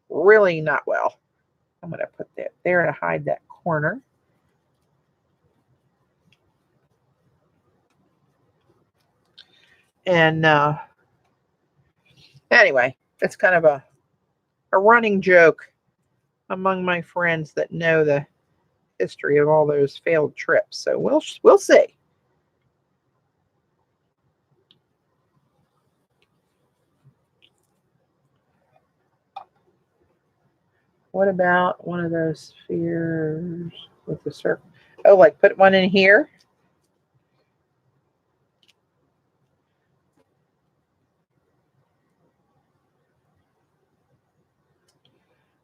really not well. I'm going to put that there to hide that corner. And anyway, it's kind of a running joke among my friends that know the history of all those failed trips. So we'll see. What about one of those spheres with the circle? Oh, like put one in here?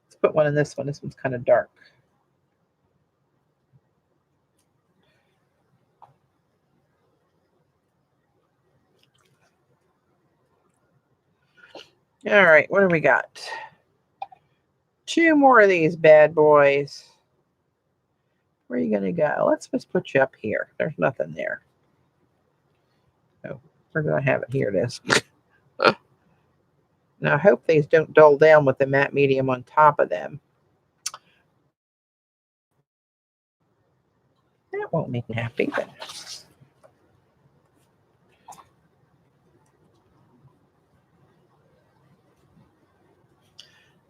Let's put one in this one. This one's kind of dark. All right, what do we got? 2 more of these bad boys. Where are you going to go? Let's just put you up here. There's nothing there. Oh, where did I have it? Here it is. Now, I hope these don't dull down with the matte medium on top of them. That won't make me happy, but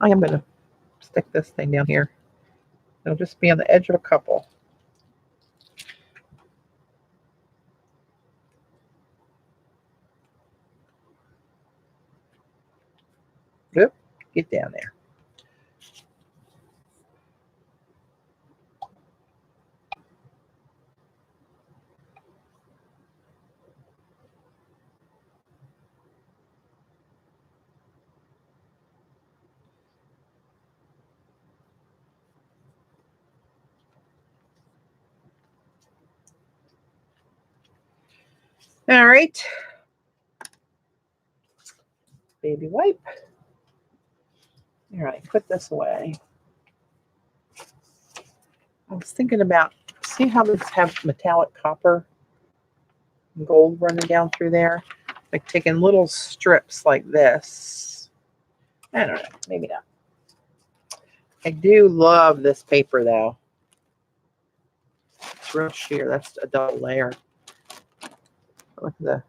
I am going to stick this thing down here. It'll just be on the edge of a couple. Oop, get down there. All right. Baby wipe. All right, put this away. I was thinking about, see how these have metallic copper and gold running down through there? Like taking little strips like this. I don't know, maybe not. I do love this paper though. It's real sheer. That's a double layer. Look at the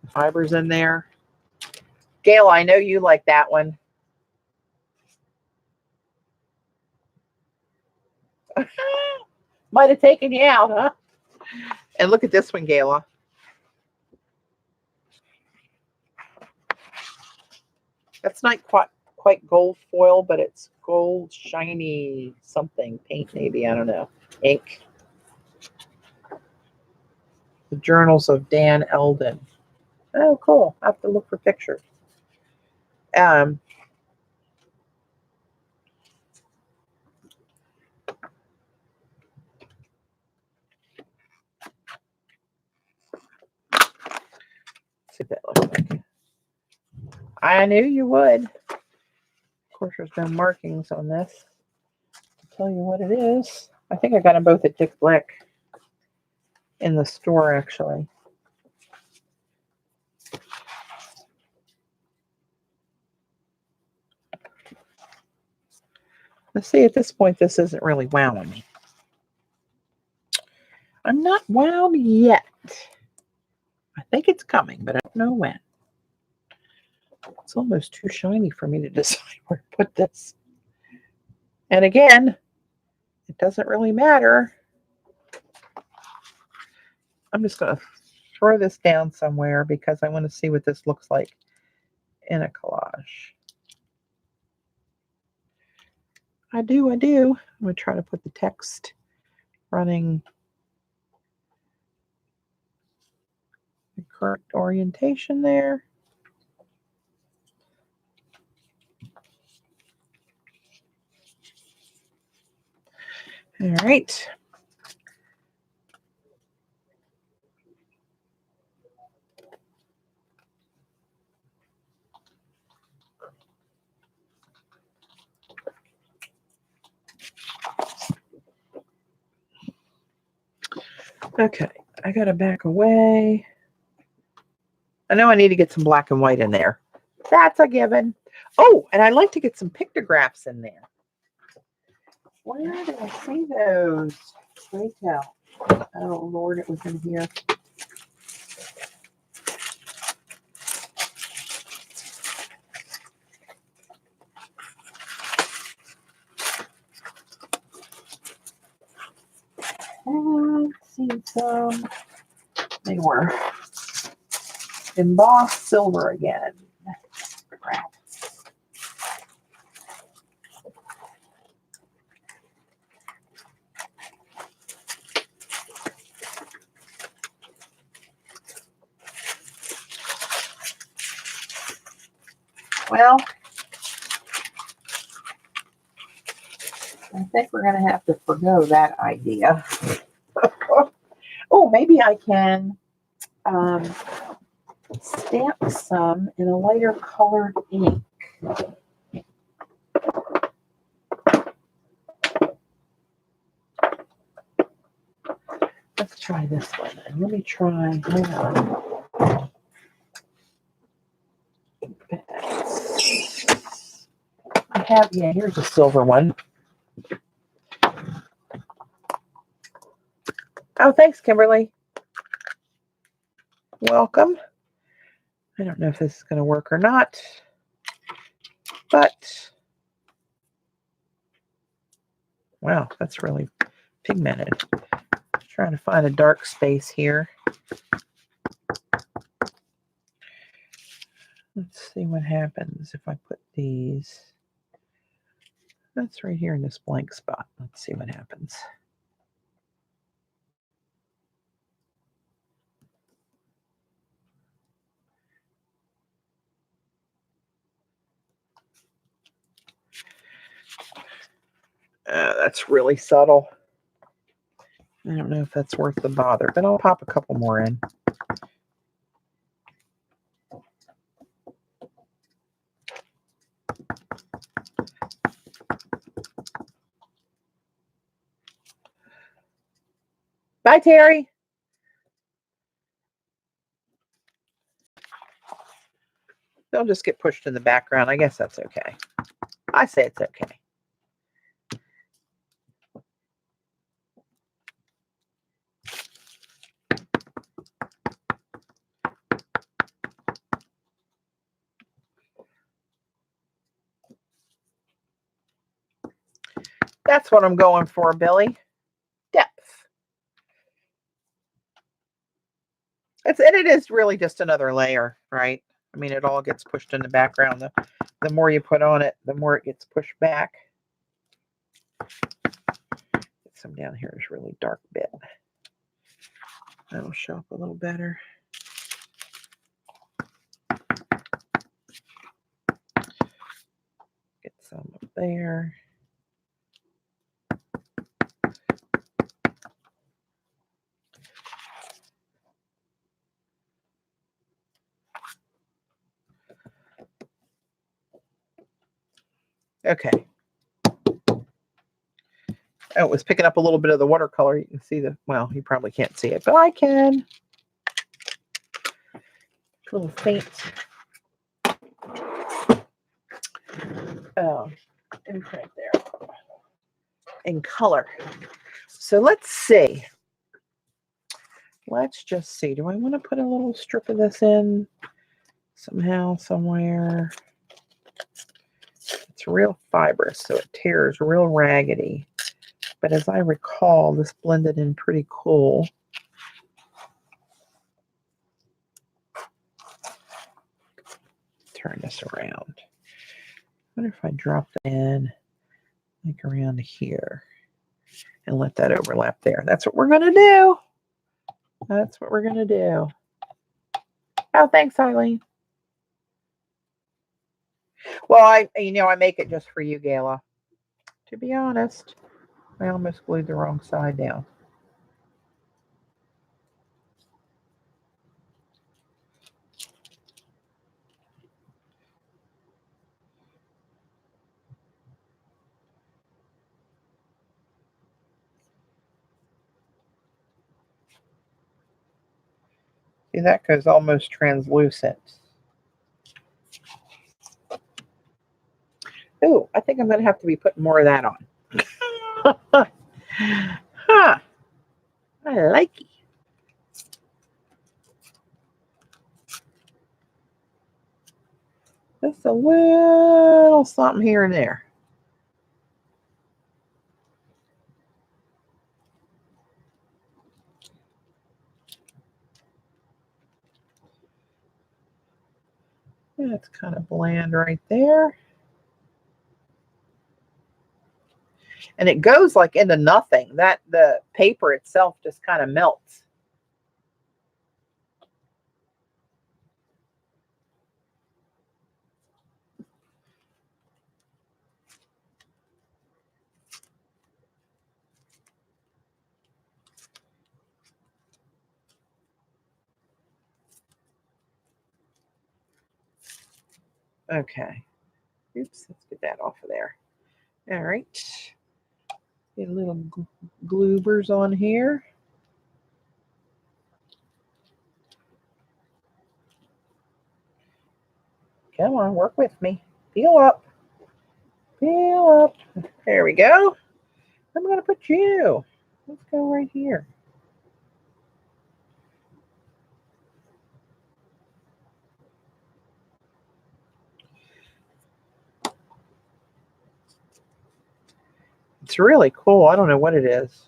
fibers in there. Gail, I know you like that one. Might have taken you out, huh? And look at this one, Gayla. That's not quite gold foil, but it's gold shiny something. Paint maybe, I don't know. Ink. The Journals of Dan Eldon. Oh, cool. I have to look for pictures. See what that looks like. I knew you would. Of course, there's no markings on this to tell you what it is. I think I got them both at Dick Blick in the store, actually. Let's see, at this point, this isn't really wowing me. I'm not wowed yet. I think it's coming, but I don't know when. It's almost too shiny for me to decide where to put this. And again, it doesn't really matter. I'm just going to throw this down somewhere because I want to see what this looks like in a collage. I do. I'm going to try to put the text running the correct orientation there. All right. Okay, I gotta back away. I know I need to get some black and white in there. That's a given. Oh, and I'd like to get some pictographs in there. Where did I see those? Wait tell. Oh Lord, it was in here. See some. They were embossed silver again. Crap. Well, I think we're going to have to forgo that idea. Oh, maybe I can stamp some in a lighter colored ink. Let's try this one. Let me try. Hold on. I have, yeah, here's a silver one. Oh, thanks, Kimberly. Welcome. I don't know if this is going to work or not, but wow, that's really pigmented. Trying to find a dark space here. Let's see what happens if I put these. That's right here in this blank spot. Let's see what happens. That's really subtle. I don't know if that's worth the bother, but I'll pop a couple more in. Bye, Terry. They'll just get pushed in the background. I guess that's okay. I say it's okay. That's what I'm going for, Billy. Depth. And it is really just another layer, right? I mean, it all gets pushed in the background. The more you put on it, the more it gets pushed back. Get some down here is really dark bit. That'll show up a little better. Get some up there. Okay. Oh, it was picking up a little bit of the watercolor. You can see the, well, you probably can't see it, but I can. A little faint. Oh, ink right there. In color. So let's see. Let's just see. Do I want to put a little strip of this in somehow, somewhere? It's real fibrous, so it tears real raggedy. But as I recall, this blended in pretty cool. Turn this around. I wonder if I drop that in, like around here, and let that overlap there. That's what we're going to do. That's what we're going to do. Oh, thanks, Eileen. Well, I make it just for you, Gayla. To be honest, I almost glued the wrong side down. See, that goes almost translucent. Oh, I think I'm going to have to be putting more of that on. Huh. I like it. Just a little something here and there. That's kind of bland right there. And it goes like into nothing. That the paper itself just kind of melts. Okay. Oops, let's get that off of there. All right. Get a little gloobers on here. Come on, work with me. Peel up. Peel up. There we go. I'm going to put you. Let's go right here. It's really cool. I don't know what it is.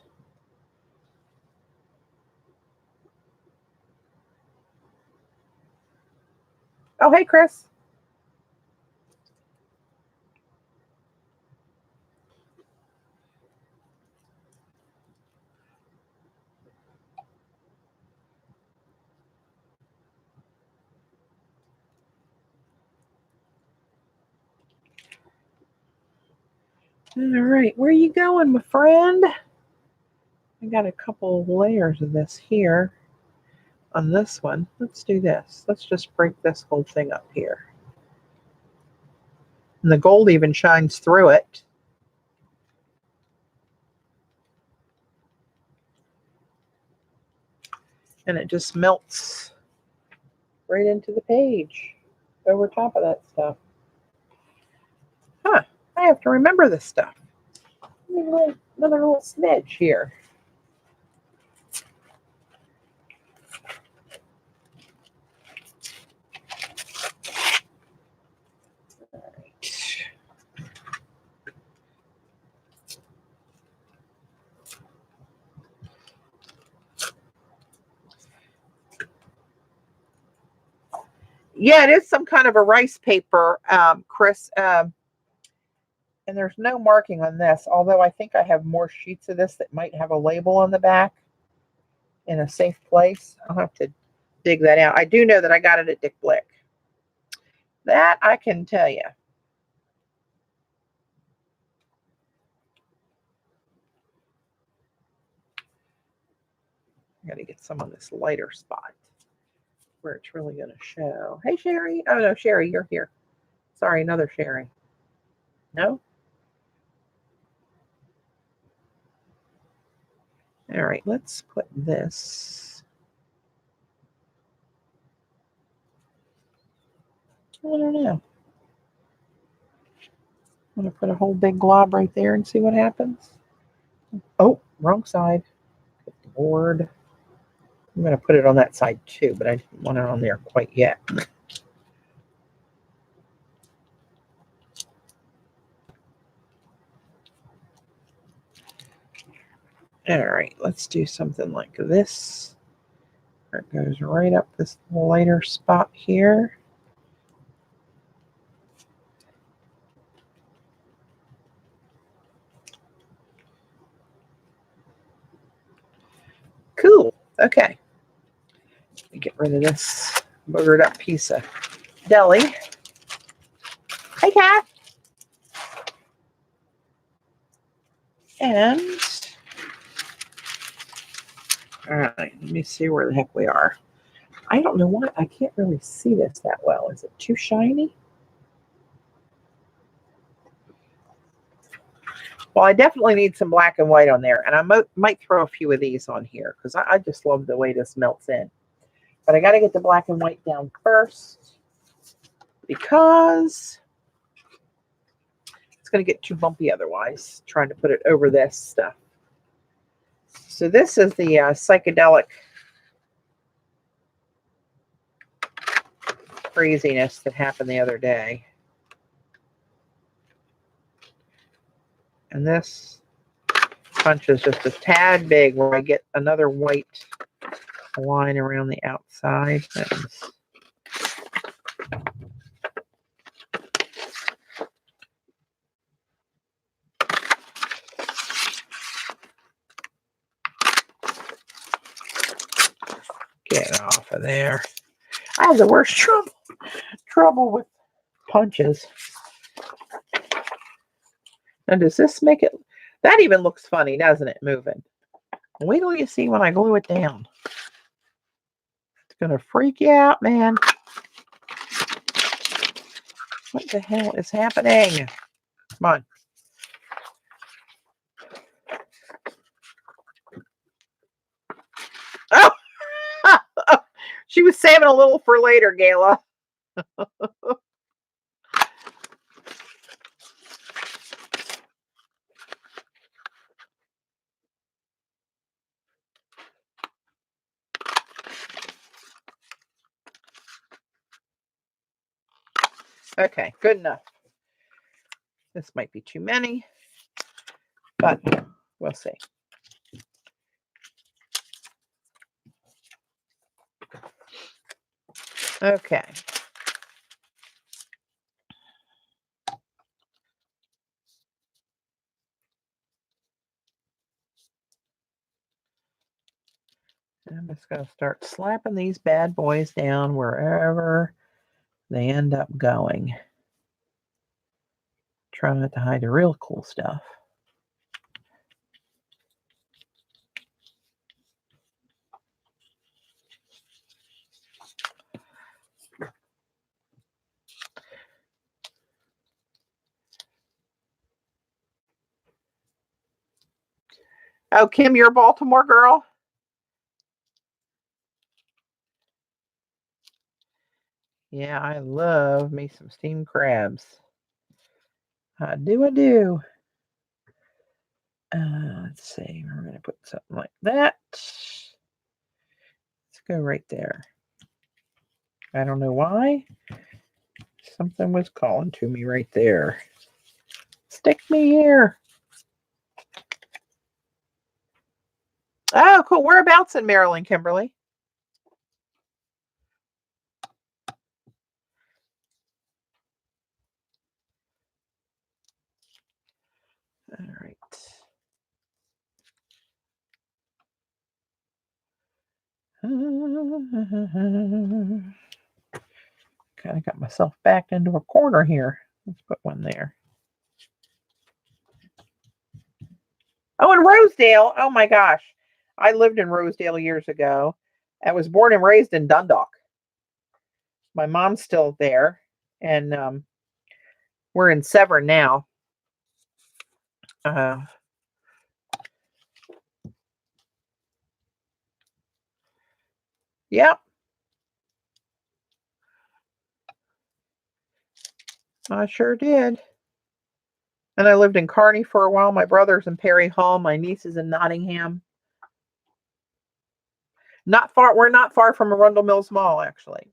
Oh, hey, Chris. All right, where are you going, my friend? I got a couple of layers of this here on this one. Let's do this. Let's just break this whole thing up here. And the gold even shines through it. And it just melts right into the page over top of that stuff. Huh, I have to remember this stuff. Another little smidge here. Yeah, it is some kind of a rice paper, Chris. And there's no marking on this, although I think I have more sheets of this that might have a label on the back in a safe place. I'll have to dig that out. I do know that I got it at Dick Blick. That I can tell you. I got to get some on this lighter spot where it's really going to show. Hey, Sherry. Oh, no, Sherry, you're here. Sorry, another Sherry. No? All right, let's put this. I don't know. I'm going to put a whole big glob right there and see what happens. Oh, wrong side. Good Lord. I'm going to put it on that side too, but I didn't want it on there quite yet. All right, let's do something like this. Where it goes right up this lighter spot here. Cool. Okay. Get rid of this boogered up piece of deli. Hey, Kat. And all right, let me see where the heck we are. I don't know why I can't really see this that well. Is it too shiny? Well, I definitely need some black and white on there, and I might throw a few of these on here because I just love the way this melts in. But I got to get the black and white down first because it's going to get too bumpy otherwise, trying to put it over this stuff. So this is the psychedelic craziness that happened the other day. And this punch is just a tad big where I get another white line around the outside. Get off of there. I have the worst trouble with punches. And does this make it? That even looks funny, doesn't it? Moving. Wait till you see when I glue it down. It's going to freak you out, man. What the hell is happening? Come on. Oh! She was saving a little for later, Gayla. Okay, good enough. This might be too many, but we'll see. Okay. I'm just going to start slapping these bad boys down wherever they end up going. Trying not to hide the real cool stuff. Oh, Kim, you're a Baltimore girl? Yeah, I love me some steamed crabs. I do. Let's see. We're going to put something like that. Let's go right there. I don't know why. Something was calling to me right there. Stick me here. Oh, cool. Whereabouts in Maryland, Kimberly? All right. Kind of got myself backed into a corner here. Let's put one there. Oh, in Rosedale. Oh my gosh. I lived in Rosedale years ago. I was born and raised in Dundalk. My mom's still there, and we're in Severn now. Yep. I sure did. And I lived in Kearney for a while. My brother's in Perry Hall. My niece is in Nottingham. Not far. We're not far from Arundel Mills Mall, actually.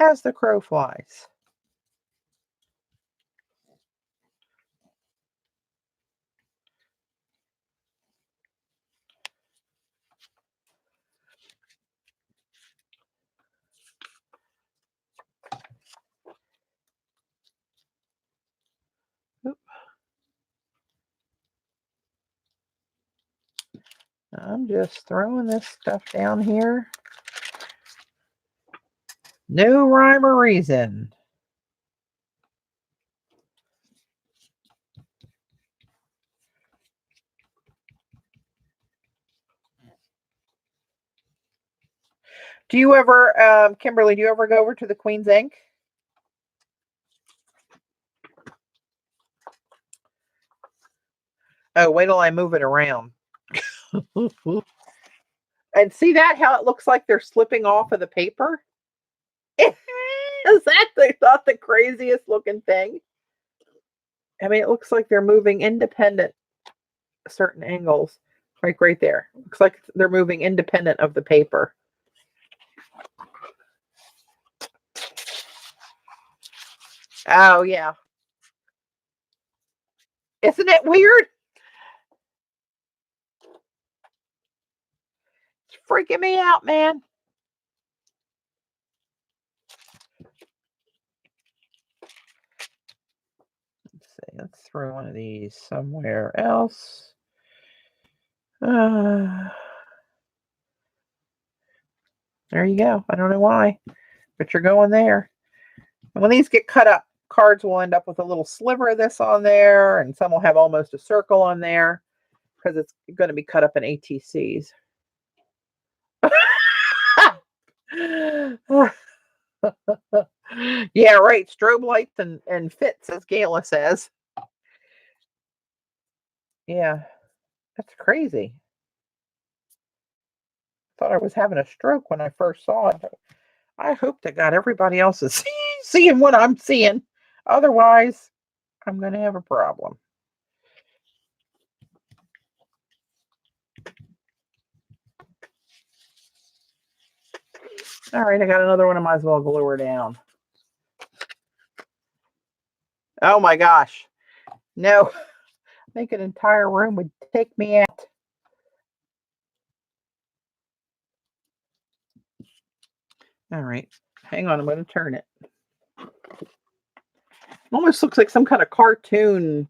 As the crow flies. Oop. I'm just throwing this stuff down here. No rhyme or reason. Do you ever, Kimberly, do you ever go over to the Queen's Ink? Oh, wait till I move it around. And see that, how it looks like they're slipping off of the paper? Is that not the craziest looking thing? I mean, it looks like they're moving independent certain angles. Like right there. Looks like they're moving independent of the paper. Oh, yeah. Isn't it weird? It's freaking me out, man. Let's see. Let's throw one of these somewhere else. There you go. I don't know why, but you're going there. And when these get cut up, cards will end up with a little sliver of this on there, and some will have almost a circle on there because it's going to be cut up in ATCs. Yeah, right. Strobe lights and fits, as Gayla says. Yeah, that's crazy. Thought I was having a stroke when I first saw it. I hope to God everybody else is seeing what I'm seeing. Otherwise, I'm going to have a problem. All right, I got another one. I might as well glue her down. Oh my gosh. No, I think an entire room would take me out. All right, hang on. I'm going to turn it. Almost looks like some kind of cartoon.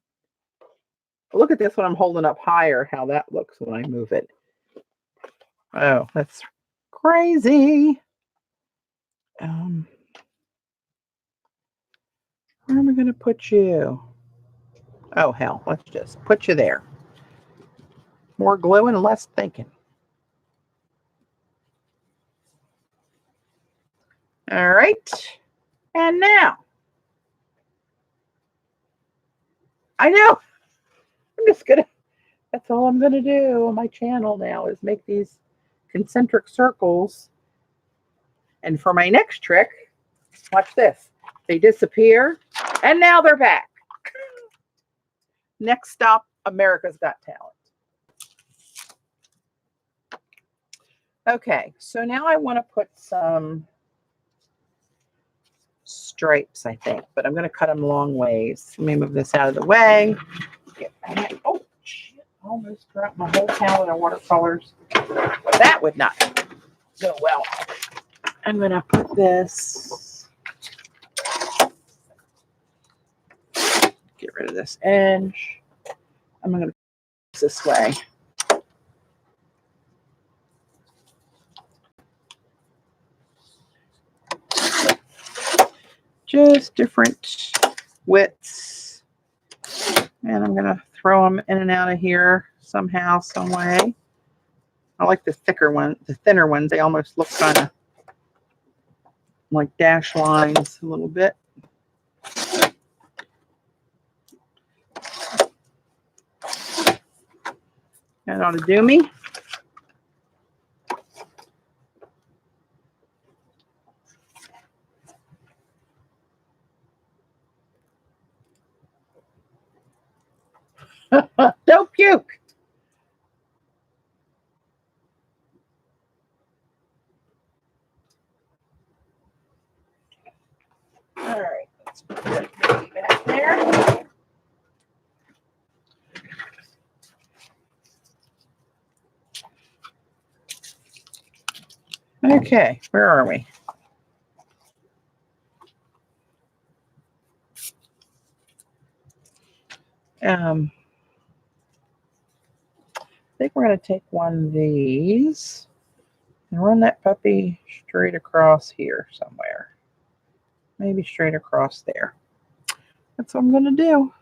Look at this when I'm holding up higher, how that looks when I move it. Oh, that's crazy. Where am I going to put you? Oh, hell, let's just put you there. More glue and less thinking. All right. And now, I know, I'm just going to, that's all I'm going to do on my channel now is make these concentric circles. And for my next trick, watch this. They disappear, and now they're back. Next stop, America's Got Talent. Okay, so now I want to put some stripes, I think, but I'm going to cut them long ways. Let me move this out of the way. Oh, shit, I almost dropped my whole palette of watercolors. That would not go well. I'm going to put this, get rid of this edge. I'm going to put this way. Just different widths. And I'm going to throw them in and out of here somehow, some way. I like the thicker one, the thinner ones. They almost look kind of like dash lines a little bit. That ought to do me. Don't puke. All right, let's put that back there. Okay, where are we? I think we're going to take one of these and run that puppy straight across here somewhere. Maybe straight across there. That's what I'm going to do.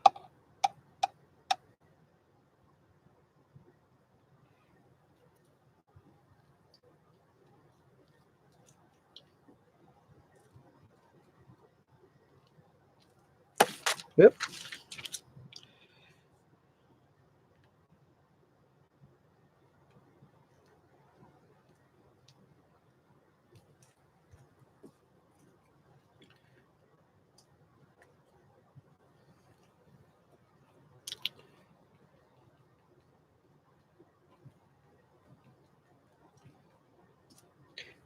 Oop.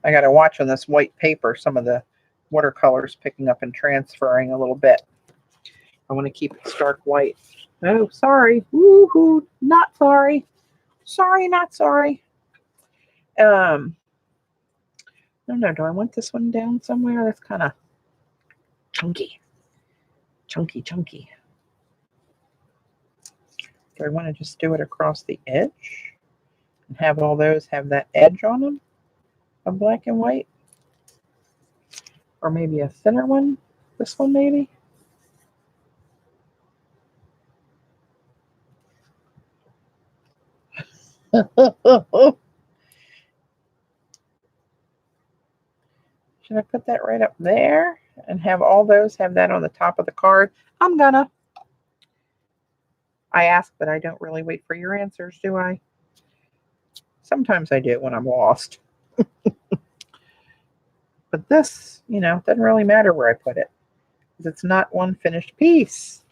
I got to watch on this white paper, some of the watercolors picking up and transferring a little bit. I want to keep it stark white. Oh, sorry. Woohoo. Not sorry. Sorry, not sorry. I don't know. Do I want this one down somewhere? That's kind of chunky. Chunky. Do I want to just do it across the edge and have all those have that edge on them of black and white? Or maybe a thinner one? This one maybe? Should I put that right up there and have all those have that on the top of the card? I'm gonna. I ask, but I don't really wait for your answers, do I? Sometimes I do when I'm lost. But this, doesn't really matter where I put it because it's not one finished piece.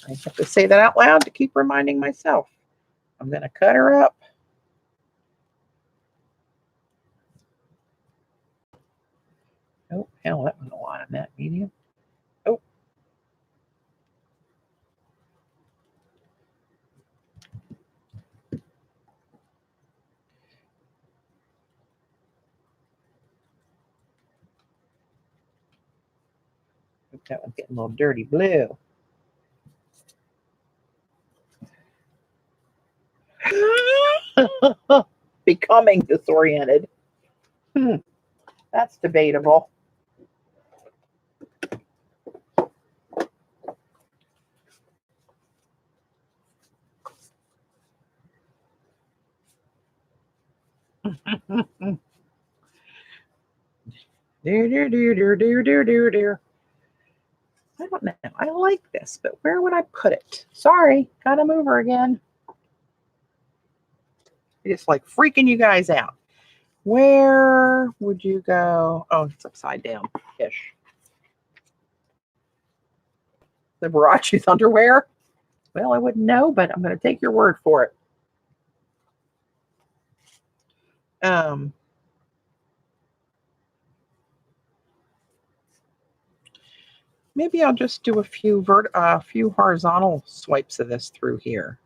I have to say that out loud to keep reminding myself. I'm going to cut her up. Oh, hell, that was a lot on that medium. Oh. That one's getting a little dirty blue. Becoming disoriented. That's debatable. Dear. I don't know. I like this, but where would I put it? Sorry, gotta move her again. It's like freaking you guys out. Where would you go? Oh, it's upside down-ish. The Liberace's underwear? Well, I wouldn't know, but I'm going to take your word for it. Maybe I'll just do a few horizontal swipes of this through here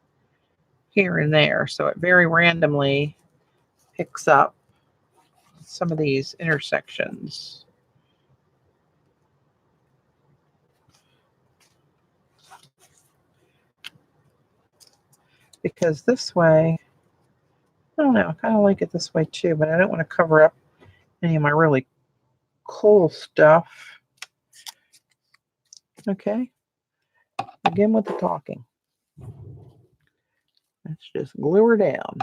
and there, so it very randomly picks up some of these intersections. Because this way, I don't know, I kind of like it this way too, but I don't want to cover up any of my really cool stuff. Okay, again with the talking. Let's just glue her down.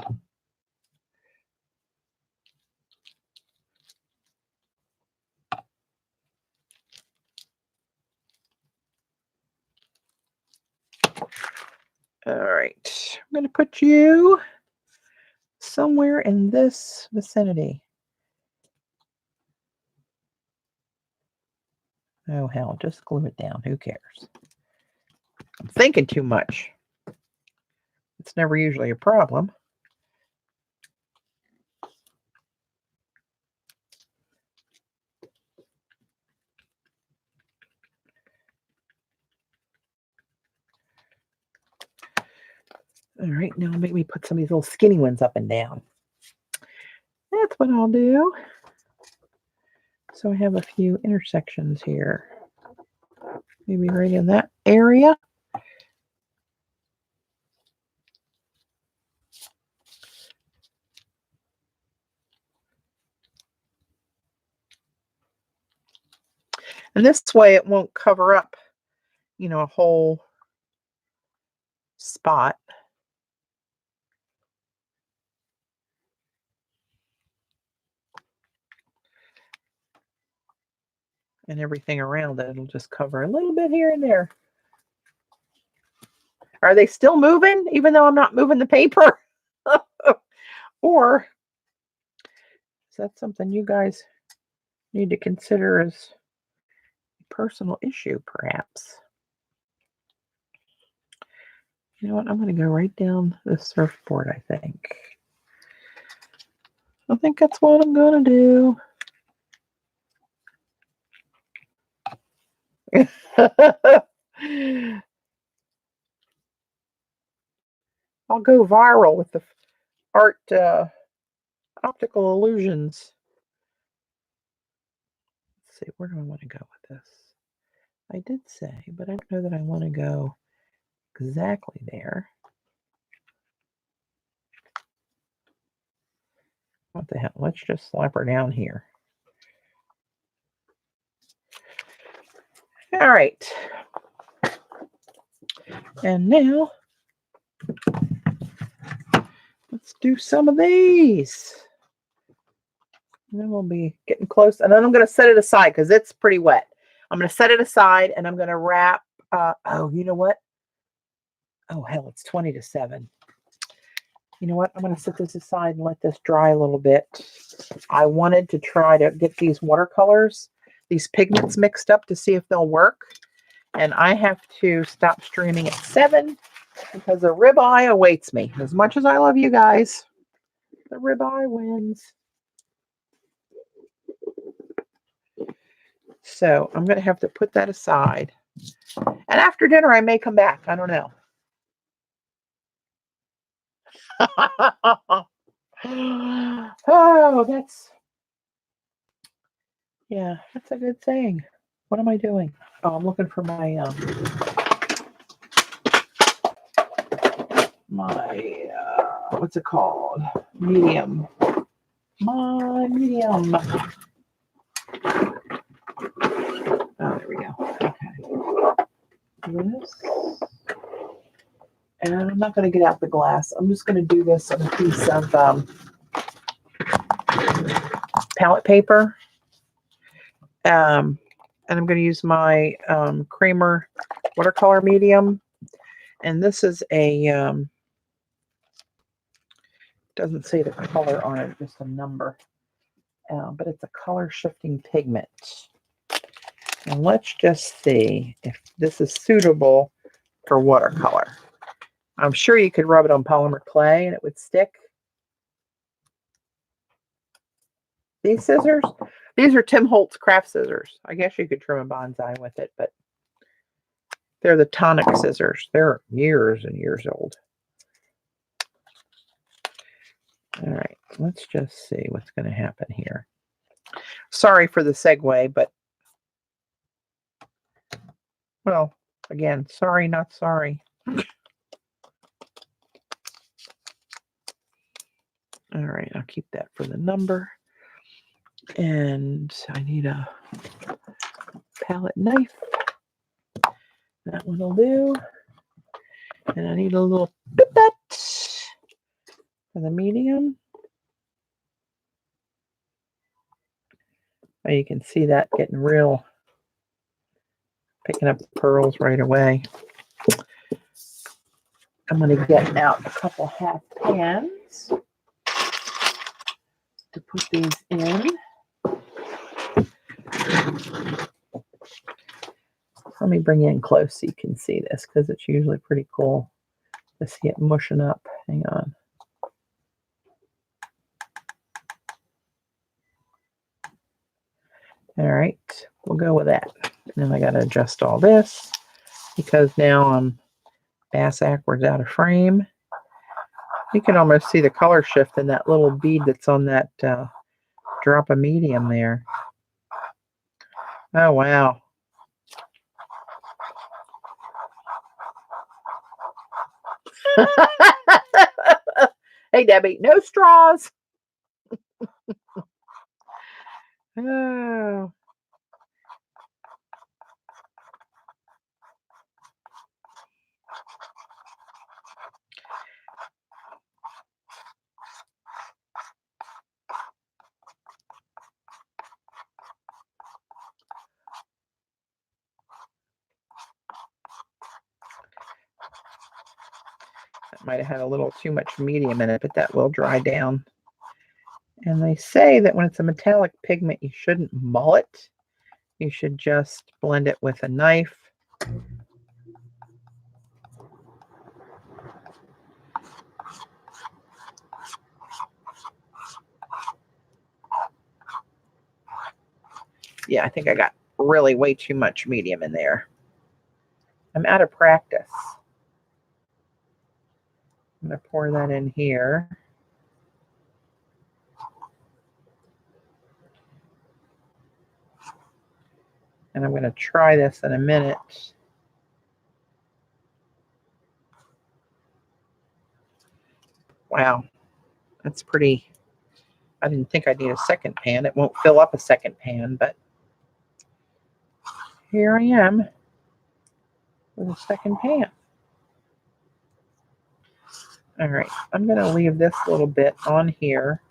All right, I'm going to put you somewhere in this vicinity. Oh, hell, just glue it down. Who cares? I'm thinking too much. It's never usually a problem. All right, now make me put some of these little skinny ones up and down. That's what I'll do. So I have a few intersections here. Maybe right in that area. And this way it won't cover up, a whole spot. And everything around it, it'll just cover a little bit here and there. Are they still moving, even though I'm not moving the paper? Or is that something you guys need to consider as a personal issue, perhaps? You know what? I'm going to go right down the surfboard, I think. I think that's what I'm going to do. I'll go viral with the art optical illusions. Let's see, where do I want to go with this? I did say, but I don't know that I want to go exactly there. What the hell? Let's just slap her down here. All right. And now, let's do some of these. And then we'll be getting close. And then I'm going to set it aside because it's pretty wet. I'm going to set it aside and I'm going to wrap. Oh, you know what? Oh, hell, it's 20 to 7. You know what? I'm going to set this aside and let this dry a little bit. I wanted to try to get these watercolors, these pigments mixed up to see if they'll work. And I have to stop streaming at 7 because a ribeye awaits me. As much as I love you guys, the ribeye wins. So I'm going to have to put that aside. And after dinner, I may come back. I don't know. Oh, that's a good thing. What am I doing? Oh, I'm looking for my what's it called? Medium. My medium. Oh, there we go. Okay. This. And I'm not going to get out the glass. I'm just going to do this on a piece of palette paper. And I'm going to use my Creamer watercolor medium. And this is a, doesn't say the color on it, just a number. But it's a color shifting pigment. And let's just see if this is suitable for watercolor. I'm sure you could rub it on polymer clay and it would stick. These scissors, these are Tim Holtz craft scissors. I guess you could trim a bonsai with it, but they're the tonic scissors. They're years and years old. All right, let's just see what's going to happen here. Sorry for the segue, but, well, again, sorry, not sorry. All right, I'll keep that for the number. And I need a palette knife. That one will do. And I need a little pipette for the medium. Oh, you can see that getting real, picking up the pearls right away. I'm going to get out a couple half pans to put these in. Let me bring you in close so you can see this because it's usually pretty cool to see it mushing up. Hang on. All right, we'll go with that. And then I got to adjust all this because now I'm bass backwards out of frame. You can almost see the color shift in that little bead that's on that drop of medium there. Oh, wow. Hey, Debbie, no straws. Oh. That might have had a little too much medium in it, but that will dry down. And they say that when it's a metallic pigment, you shouldn't mull it. You should just blend it with a knife. Yeah, I think I got really way too much medium in there. I'm out of practice. I'm going to pour that in here. And I'm going to try this in a minute. Wow, that's pretty. I didn't think I'd need a second pan. It won't fill up a second pan, but here I am with a second pan. All right, I'm going to leave this little bit on here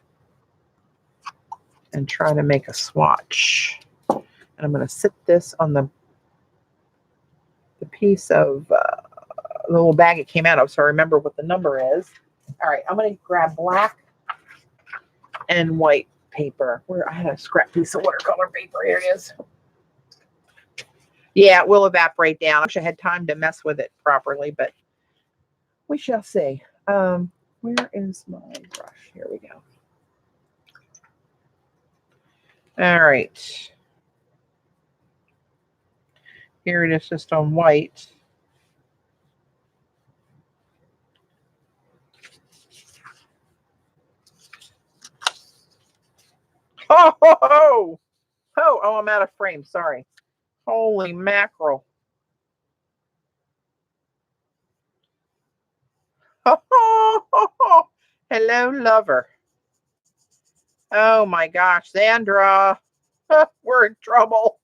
and try to make a swatch. And I'm going to sit this on the piece of the little bag it came out of, so I remember what the number is. All right, I'm going to grab black and white paper. Where I had a scrap piece of watercolor paper. Here it is. Yeah, it will evaporate down. I wish I had time to mess with it properly, but we shall see. Where is my brush? Here we go. All right. Here it is just on white. Oh, I'm out of frame. Sorry. Holy mackerel. Hello, lover. Oh my gosh, Sandra. We're in trouble.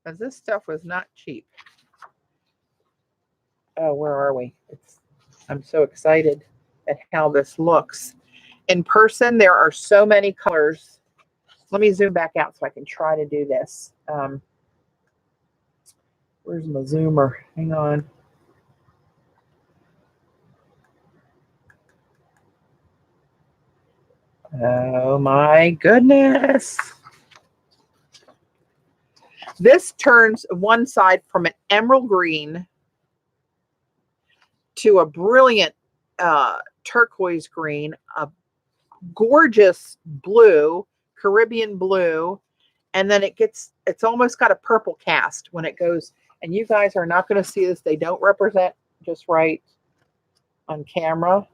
Because this stuff was not cheap. Oh, where are we? I'm so excited at how this looks. In person, there are so many colors. Let me zoom back out so I can try to do this. Where's my zoomer? Hang on. Oh my goodness. This turns one side from an emerald green to a brilliant turquoise green, a gorgeous blue, Caribbean blue, and then it's almost got a purple cast when it goes, and you guys are not going to see this. They don't represent just right on camera.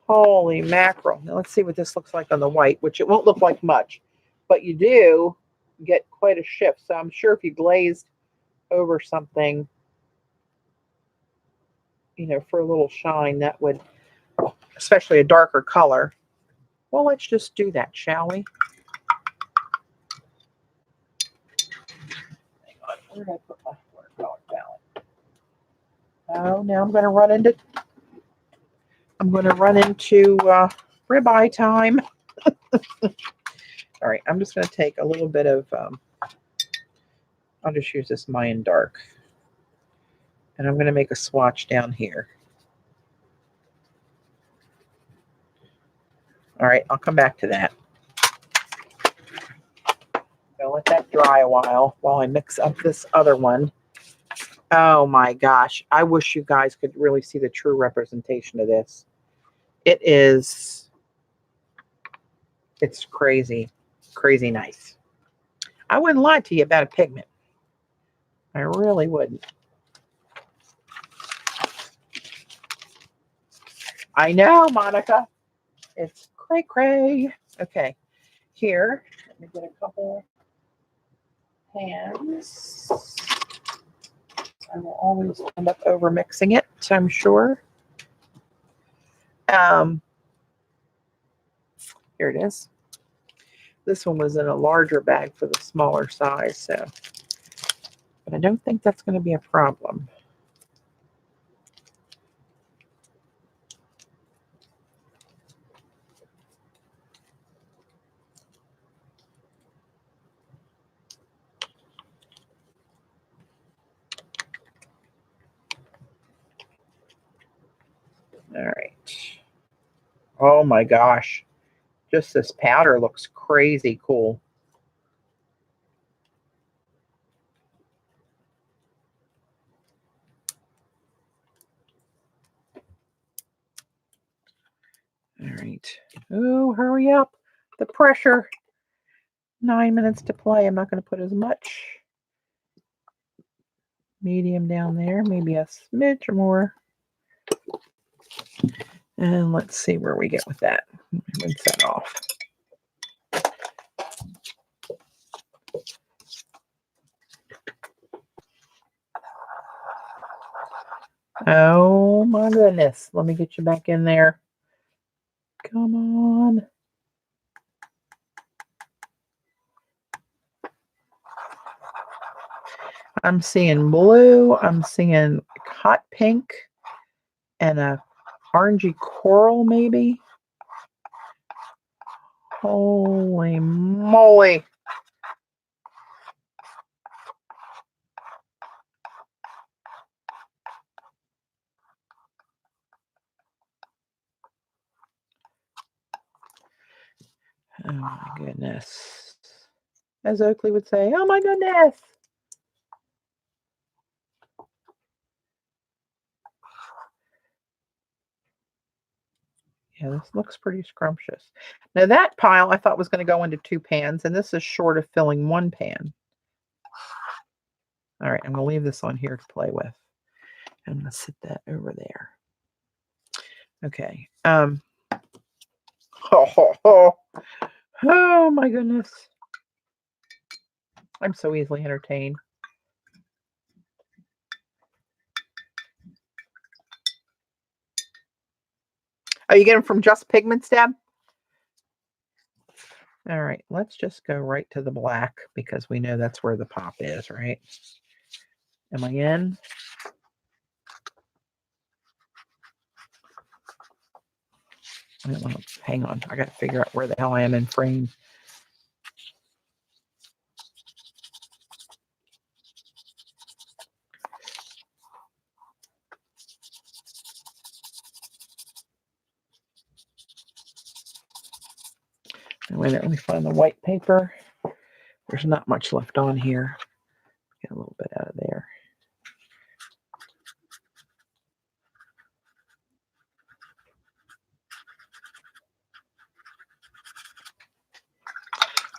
Holy mackerel. Now let's see what this looks like on the white, which it won't look like much, but you do get quite a shift. So I'm sure if you glazed over something, you know, for a little shine, that would, especially a darker color. Well, let's just do that, shall we? Hang on, where did I put my watercolor palette? Oh, now I'm going to run into ribeye time. All right, I'm just going to take a little bit of, I'll just use this Mayan Dark. And I'm going to make a swatch down here. All right, I'll come back to that. I'll let that dry a while I mix up this other one. Oh my gosh, I wish you guys could really see the true representation of this. It's crazy, crazy nice. I wouldn't lie to you about a pigment. I really wouldn't. I know, Monica. It's cray-cray. Okay, here, let me get a couple pans. I will always end up over mixing it, I'm sure. Here it is. This one was in a larger bag for the smaller size, so, but I don't think that's going to be a problem. All right. Oh my gosh. Just this powder looks crazy cool. All right. Oh, hurry up. The pressure. 9 minutes to play. I'm not going to put as much. Medium down there. Maybe a smidge or more. And let's see where we get with that. Rinse that off. Oh my goodness. Let me get you back in there. Come on. I'm seeing blue. I'm seeing hot pink and a orangey coral maybe. Holy moly. Oh my goodness. As Oakley would say, oh my goodness. Yeah, this looks pretty scrumptious. Now that pile I thought was going to go into 2 pans, and this is short of filling 1 pan. All right, I'm going to leave this on here to play with. I'm going to sit that over there. Okay. Oh my goodness. I'm so easily entertained. Oh, you get them from Just Pigments, Deb? All right, let's just go right to the black because we know that's where the pop is, right? Am I in? Hang on. I got to figure out where the hell I am in frame. Wait, let me find the white paper. There's not much left on here. Get a little bit out of there.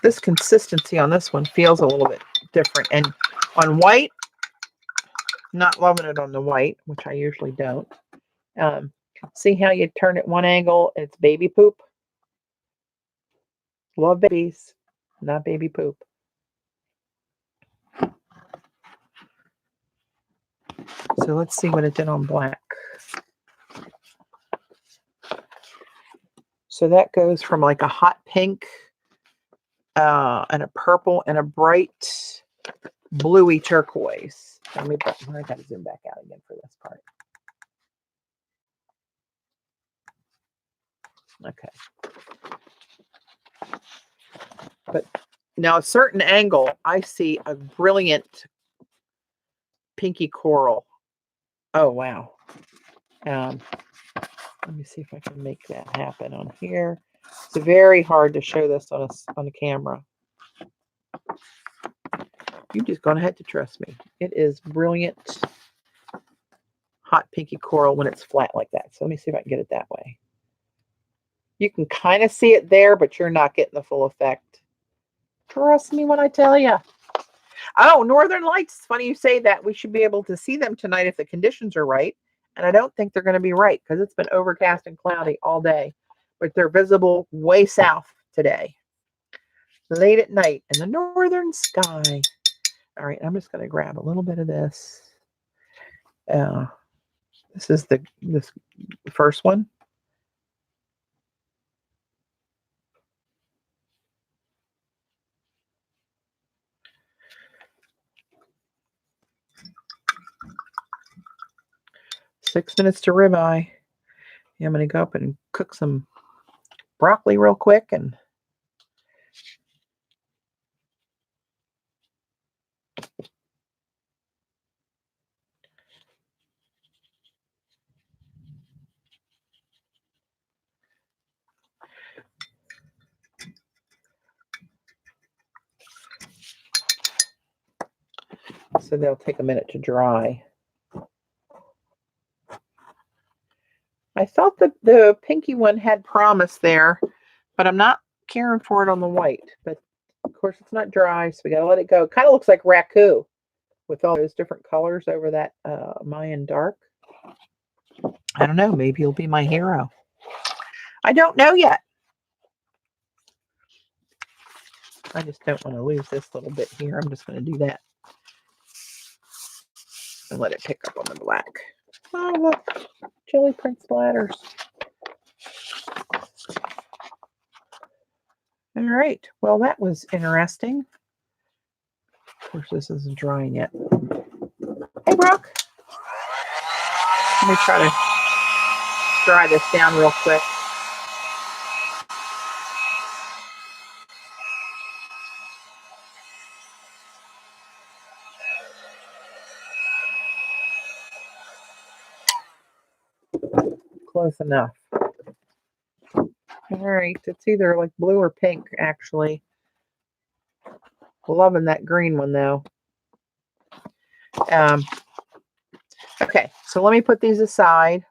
This consistency on this one feels a little bit different. And on white, not loving it on the white, which I usually don't. See how you turn it one angle, it's baby poop? Love babies, not baby poop. So let's see what it did on black. So that goes from like a hot pink and a purple and a bright bluey turquoise. I got to zoom back out again for this part. Okay. But now a certain angle, I see a brilliant pinky coral. Oh, wow. Let me see if I can make that happen on here. It's very hard to show this on a camera. You're just going to have to trust me. It is brilliant hot pinky coral when it's flat like that. So let me see if I can get it that way. You can kind of see it there, but you're not getting the full effect. Trust me when I tell you. Oh, Northern Lights. It's funny you say that. We should be able to see them tonight if the conditions are right. And I don't think they're going to be right because it's been overcast and cloudy all day. But they're visible way south today. Late at night in the northern sky. All right, I'm just going to grab a little bit of this. This is this first one. Six minutes to ribeye. Yeah, I'm going to go up and cook some broccoli real quick and so they'll take a minute to dry. I I thought that the pinky one had promise there, but I'm not caring for it on the white. But of course it's not dry, so we gotta let it go. It kind of looks like raku with all those different colors over that Mayan dark. I don't know, maybe he'll be my hero. I don't know yet. I just don't want to lose this little bit here. I'm just going to do that and let it pick up on the black. Oh, look, chili print splatters. All right, well, that was interesting. Of course, this isn't drying yet. Hey, Brooke. Let me try to dry this down real quick. Close enough. All right, it's either like blue or pink, actually. Loving that green one, though. Okay, so let me put these aside.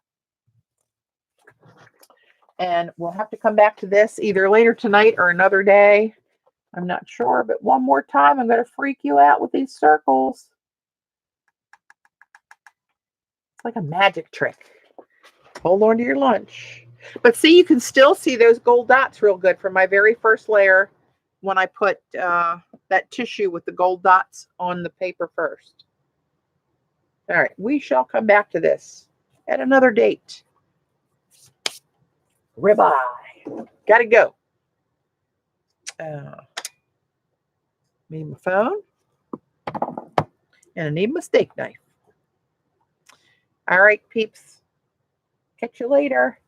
And we'll have to come back to this either later tonight or another day. I'm not sure, but one more time, I'm going to freak you out with these circles. It's like a magic trick. Hold on to your lunch. But see, you can still see those gold dots real good from my very first layer when I put that tissue with the gold dots on the paper first. All right, we shall come back to this at another date. Ribeye. Gotta go. Need my phone. And I need my steak knife. All right, peeps. Catch you later.